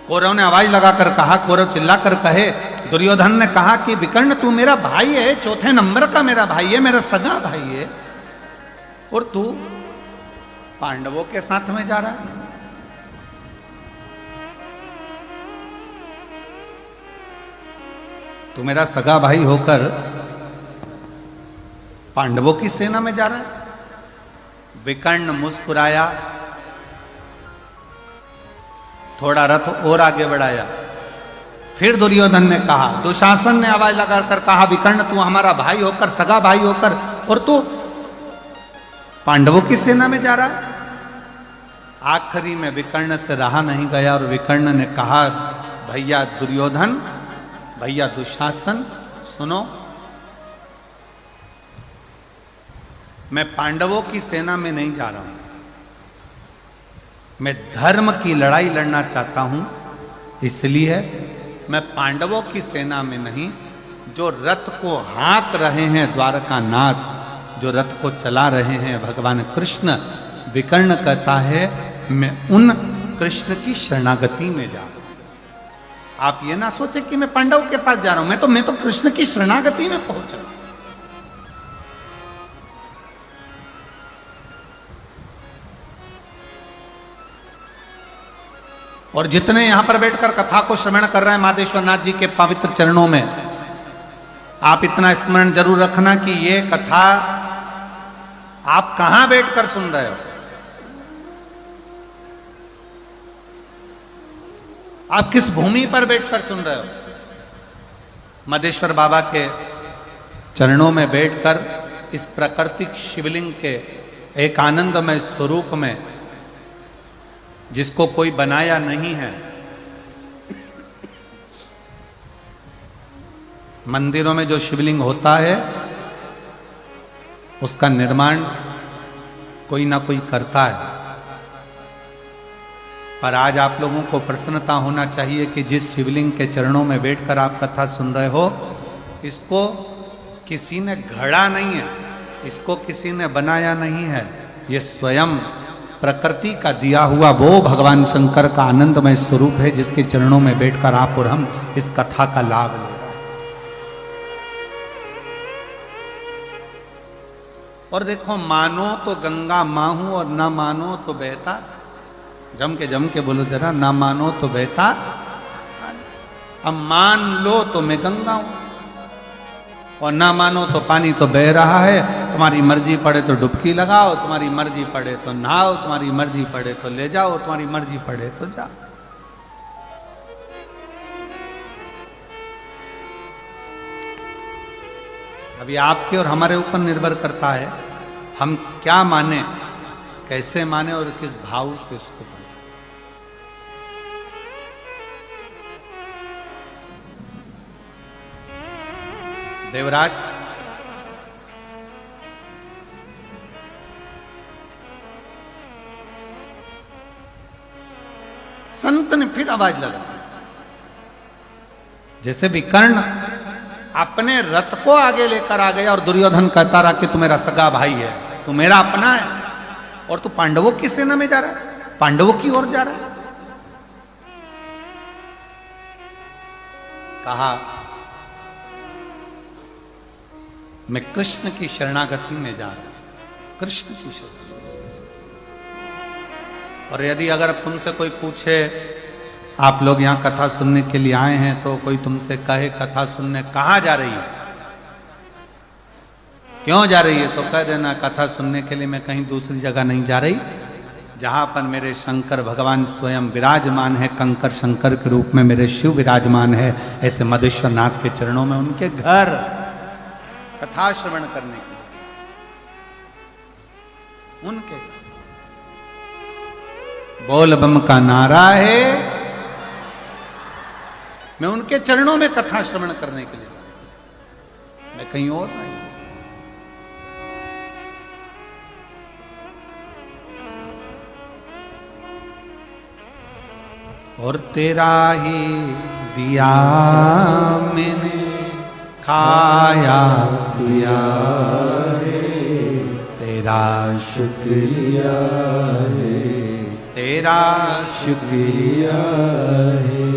कौरव ने आवाज लगाकर कहा, कौरव चिल्लाकर कहे, दुर्योधन ने कहा कि विकर्ण तू मेरा भाई है, चौथे नंबर का मेरा भाई है, मेरा सगा भाई है, और तू पांडवों के साथ में जा रहा है। तू मेरा सगा भाई होकर पांडवों की सेना में जा रहा है। विकर्ण मुस्कुराया, थोड़ा रथ और आगे बढ़ाया। फिर दुर्योधन ने कहा, दुशासन ने आवाज लगाकर कहा, विकर्ण तू हमारा भाई होकर, सगा भाई होकर, और तू पांडवों की सेना में जा रहा है। आखिरी में विकर्ण से रहा नहीं गया, और विकर्ण ने कहा, भैया दुर्योधन, भैया दुशासन, सुनो, मैं पांडवों की सेना में नहीं जा रहा हूं, मैं धर्म की लड़ाई लड़ना चाहता हूं, इसलिए मैं पांडवों की सेना में नहीं, जो रथ को हाँक रहे हैं द्वारकानाथ, जो रथ को चला रहे हैं भगवान कृष्ण, विकर्ण कहता है मैं उन कृष्ण की शरणागति में जा रहा हूं। आप ये ना सोचे कि मैं पांडव के पास जा रहा हूं, मैं तो कृष्ण की शरणागति में पहुंच रहा हूं। और जितने यहां पर बैठकर कथा को श्रवण कर रहे हैं माधेश्वर नाथ जी के पवित्र चरणों में, आप इतना स्मरण जरूर रखना कि ये कथा आप कहां बैठकर सुन रहे हो। आप किस भूमि पर बैठकर सुन रहे हो। मधेश्वर बाबा के चरणों में बैठकर इस प्राकृतिक शिवलिंग के एक आनंदमय स्वरूप में, जिसको कोई बनाया नहीं है। मंदिरों में जो शिवलिंग होता है उसका निर्माण कोई ना कोई करता है, पर आज आप लोगों को प्रसन्नता होना चाहिए कि जिस शिवलिंग के चरणों में बैठकर आप कथा सुन रहे हो, इसको किसी ने गढ़ा नहीं है, इसको किसी ने बनाया नहीं है। ये स्वयं प्रकृति का दिया हुआ वो भगवान शंकर का आनंदमय स्वरूप है, जिसके चरणों में बैठकर आप और हम इस कथा का लाभ ले रहे हैं। और देखो, मानो तो गंगा माहू और ना मानो तो बहता, जम के बोलो जरा, ना मानो तो बहता, अब मान लो तो मैं गंगा हूं, और ना मानो तो पानी तो बह रहा है। तुम्हारी मर्जी पड़े तो डुबकी लगाओ, तुम्हारी मर्जी पड़े तो नहाओ, तुम्हारी मर्जी पड़े तो ले जाओ, तुम्हारी मर्जी पड़े तो जाओ। अभी आपके और हमारे ऊपर निर्भर करता है हम क्या माने, कैसे माने और किस भाव से उसको माने। देवराज, संत ने फिर आवाज लगा, जैसे भी कर्ण अपने रथ को आगे लेकर आ गया और दुर्योधन कहता रहा कि तू मेरा सगा भाई है, तू मेरा अपना है, और तू पांडवों की सेना में जा रहा है, पांडवों की ओर जा रहा है। कहा, मैं कृष्ण की शरणागति में जा रहा हूं, कृष्ण की शरण। और यदि अगर तुमसे कोई पूछे, आप लोग यहां कथा सुनने के लिए आए हैं, तो कोई तुमसे कहे कथा सुनने कहां जा रही है, क्यों जा रही है, तो कह देना कथा सुनने के लिए मैं कहीं दूसरी जगह नहीं जा रही, जहां पर मेरे शंकर भगवान स्वयं विराजमान है, कंकर शंकर के रूप में मेरे शिव विराजमान है, ऐसे मधेश्वर नाथ के चरणों में, उनके घर कथा श्रवण करने के लिए, उनके बोल बम का नारा है, मैं उनके चरणों में कथा श्रवण करने के लिए, मैं कहीं और नहीं। और तेरा ही दिया मैंने खाया पिया है, तेरा शुक्रिया है, तेरा शुक्रिया है।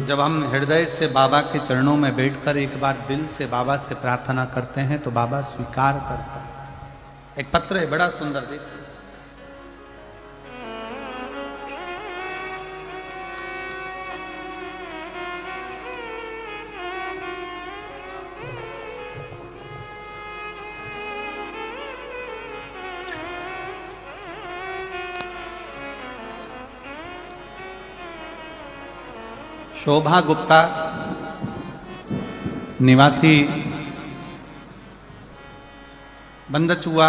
जब हम हृदय से बाबा के चरणों में बैठकर एक बार दिल से बाबा से प्रार्थना करते हैं तो बाबा स्वीकार करता है। एक पत्र है बड़ा सुंदर, देखिए, शोभा गुप्ता, निवासी बंदचुआ,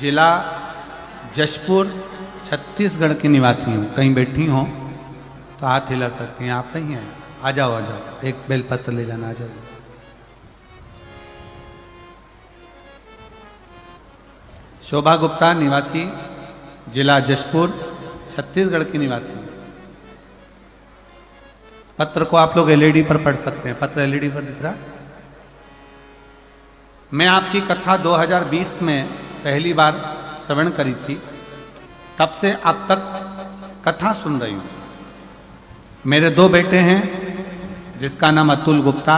जिला जशपुर, छत्तीसगढ़ की निवासी हूँ। कहीं बैठी हो तो हाथ हिला सकती हैं, आप कहीं हैं, आ जाओ, एक बेलपत्र ले जाना, आ जाओ। शोभा गुप्ता, निवासी जिला जशपुर, छत्तीसगढ़ की निवासी। पत्र को आप लोग एलईडी पर पढ़ सकते हैं, पत्र एलईडी पर दिख रहा है। मैं आपकी कथा 2020 में पहली बार श्रवण करी थी, तब से अब तक कथा सुन रही हूं। मेरे 2 बेटे हैं, जिसका नाम अतुल गुप्ता,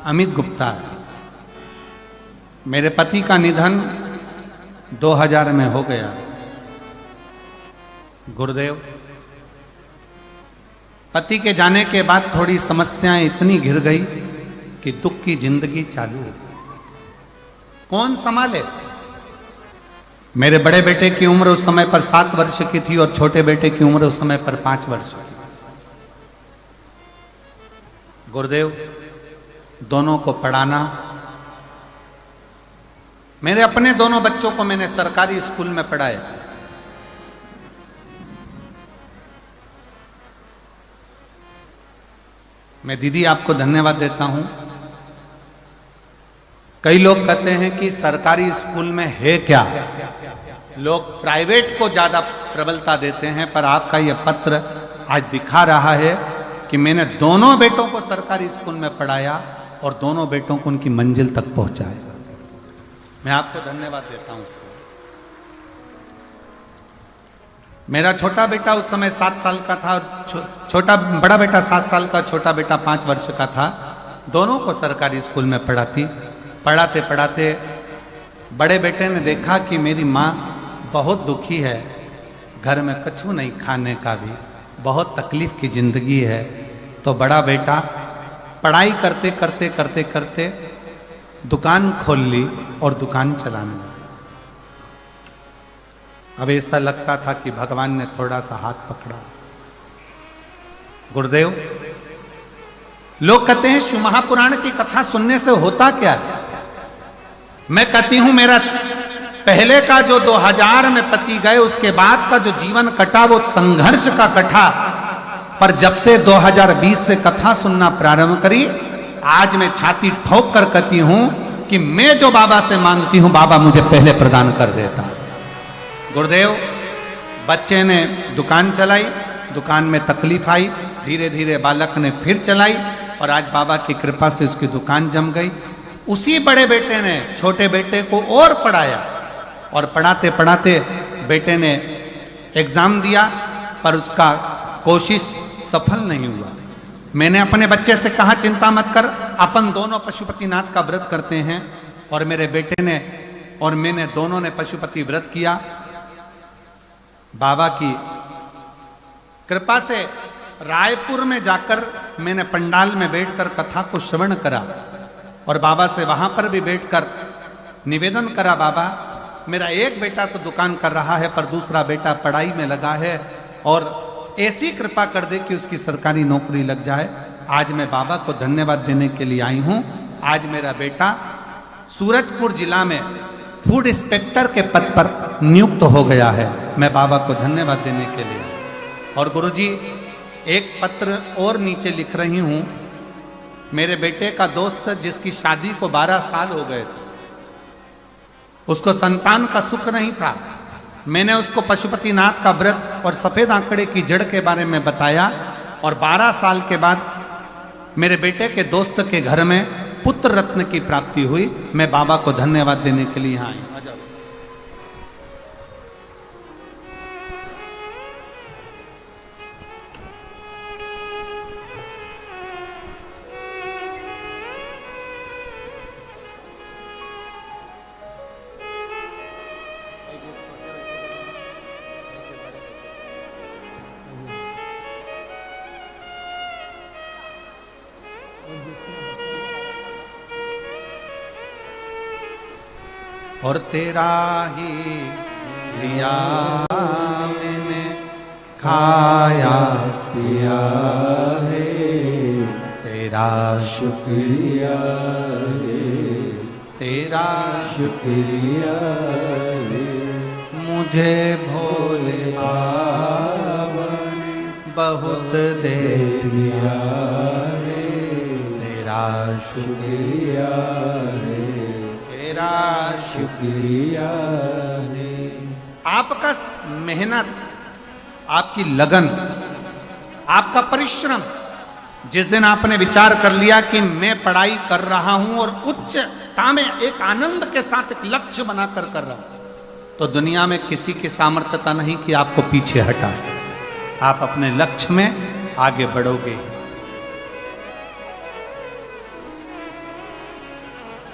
अमित गुप्ता है। मेरे पति का निधन 2000 में हो गया, गुरुदेव। पति के जाने के बाद थोड़ी समस्याएं इतनी घिर गई कि दुख की जिंदगी चालू हो गई। कौन संभाले? मेरे बड़े बेटे की उम्र उस समय पर 7 वर्ष की थी और छोटे बेटे की उम्र उस समय पर 5 वर्ष की। गुरुदेव, दोनों को पढ़ाना। मेरे अपने दोनों बच्चों को मैंने सरकारी स्कूल में पढ़ाया। मैं दीदी आपको धन्यवाद देता हूं। कई लोग कहते हैं कि सरकारी स्कूल में है क्या, लोग प्राइवेट को ज्यादा प्रबलता देते हैं, पर आपका यह पत्र आज दिखा रहा है कि मैंने दोनों बेटों को सरकारी स्कूल में पढ़ाया और दोनों बेटों को उनकी मंजिल तक पहुंचाया। मैं आपको धन्यवाद देता हूं। मेरा छोटा बेटा उस समय 7 साल का था और बड़ा बेटा 7 साल का, छोटा बेटा 5 वर्ष का था। दोनों को सरकारी स्कूल में पढ़ाते पढ़ाते बड़े बेटे ने देखा कि मेरी माँ बहुत दुखी है, घर में कछु नहीं खाने का भी, बहुत तकलीफ की जिंदगी है। तो बड़ा बेटा पढ़ाई करते करते करते करते दुकान खोल ली और दुकान चलाने लगा। अब ऐसा लगता था कि भगवान ने थोड़ा सा हाथ पकड़ा। गुरुदेव, लोग कहते हैं शिव महापुराण की कथा सुनने से होता क्या है? मैं कहती हूं मेरा पहले का जो 2000 में पति गए, उसके बाद का जो जीवन कटा वो संघर्ष का कटा, पर जब से 2020 से कथा सुनना प्रारंभ करी, आज मैं छाती ठोक कर कहती हूं कि मैं जो बाबा से मांगती हूं बाबा मुझे पहले प्रदान कर देता। गुरुदेव, बच्चे ने दुकान चलाई, दुकान में तकलीफ आई, धीरे धीरे बालक ने फिर चलाई और आज बाबा की कृपा से उसकी दुकान जम गई। उसी बड़े बेटे ने छोटे बेटे को और पढ़ाया और पढ़ाते पढ़ाते बेटे ने एग्जाम दिया, पर उसका कोशिश सफल नहीं हुआ। मैंने अपने बच्चे से कहा चिंता मत कर, अपन दोनों पशुपतिनाथ का व्रत करते हैं। और मेरे बेटे ने और मैंने दोनों ने पशुपति व्रत किया। बाबा की कृपा से रायपुर में जाकर मैंने पंडाल में बैठकर कथा को श्रवण करा और बाबा से वहां पर भी बैठकर निवेदन करा, बाबा मेरा एक बेटा तो दुकान कर रहा है पर दूसरा बेटा पढ़ाई में लगा है और ऐसी कृपा कर दे कि उसकी सरकारी नौकरी लग जाए। आज मैं बाबा को धन्यवाद देने के लिए आई हूं। आज मेरा बेटा सूरजपुर जिला में फूड इंस्पेक्टर के पद पर नियुक्त हो गया है। मैं बाबा को धन्यवाद देने के लिए। और गुरुजी, एक पत्र और नीचे लिख रही हूं। मेरे बेटे का दोस्त जिसकी शादी को 12 साल हो गए थे, उसको संतान का सुख नहीं था। मैंने उसको पशुपतिनाथ का व्रत और सफेद आंकड़े की जड़ के बारे में बताया और 12 साल के बाद मेरे बेटे के दोस्त के घर में पुत्र रत्न की प्राप्ति हुई। मैं बाबा को धन्यवाद देने के लिए यहाँ आई। और तेरा ही लिया मैंने खाया पिया है, तेरा शुक्रिया है, तेरा शुक्रिया है। मुझे भोले बाबा ने बहुत दे दिया है, तेरा शुक्रिया है, तेरा शुक्रिया है। आपका मेहनत, आपकी लगन, आपका परिश्रम, जिस दिन आपने विचार कर लिया कि मैं पढ़ाई कर रहा हूं और उच्चता में एक आनंद के साथ एक लक्ष्य बनाकर कर रहा हूं, तो दुनिया में किसी की सामर्थ्यता नहीं कि आपको पीछे हटा। आप अपने लक्ष्य में आगे बढ़ोगे।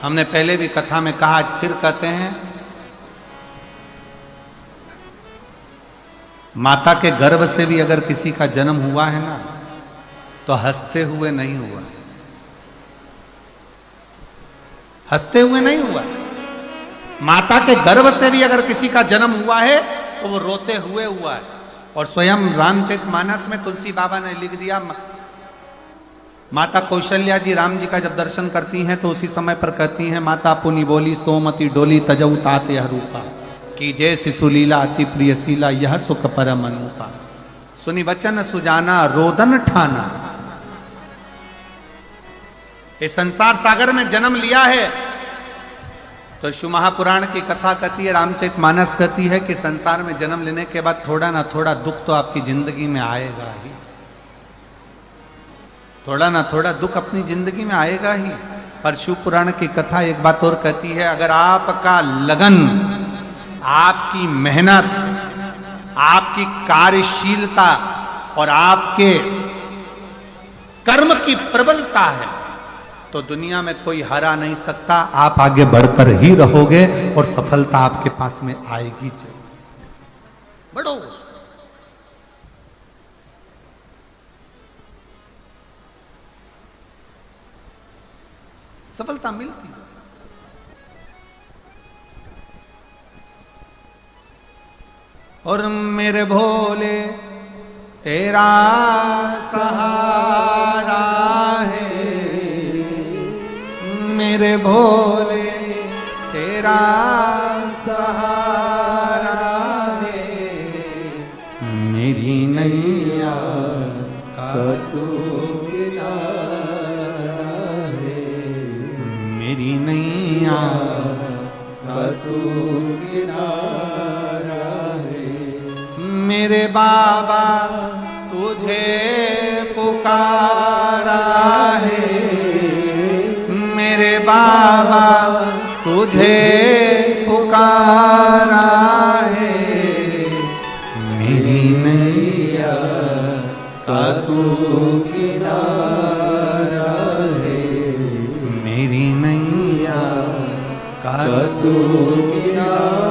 हमने पहले भी कथा में कहा, आज फिर कहते हैं, माता के गर्भ से भी अगर किसी का जन्म हुआ है ना, तो हंसते हुए नहीं हुआ, हंसते हुए नहीं हुआ। माता के गर्भ से भी अगर किसी का जन्म हुआ है तो वो रोते हुए हुआ है। और स्वयं रामचरितमानस में तुलसी बाबा ने लिख दिया, माता कौशल्या जी राम जी का जब दर्शन करती हैं तो उसी समय पर कहती हैं, माता पुनि बोली सोमति डोली तजऊ ताते हरूपा कि जय शिशु लीला अति प्रिय शीला यह सुख परम अनुपा। सुनी वचन सुजाना रोदन ठाना। इस संसार सागर में जन्म लिया है तो शिव महापुराण की कथा कहती है, रामचरितमानस कहती है कि संसार में जन्म लेने के बाद थोड़ा ना थोड़ा दुख तो आपकी जिंदगी में आएगा ही, थोड़ा ना थोड़ा दुख अपनी जिंदगी में आएगा ही। पर शिव पुराण की कथा एक बात और कहती है, अगर आपका लगन, आपकी मेहनत, आपकी कार्यशीलता और आपके कर्म की प्रबलता है तो दुनिया में कोई हरा नहीं सकता। आप आगे बढ़कर ही रहोगे और सफलता आपके पास में आएगी। बढ़ो। सफलता मिलती है। और मेरे भोले तेरा सहारा है, मेरे भोले तेरा सहारा है, मेरी नैया का तू किनारा है, मेरी नैया का तू किनारा है। मेरे बाबा तुझे पुकारा है, मेरे बाबा तुझे पुकारा है, मेरी नैया का तू किनारा है, मेरी नैया का तू किनारा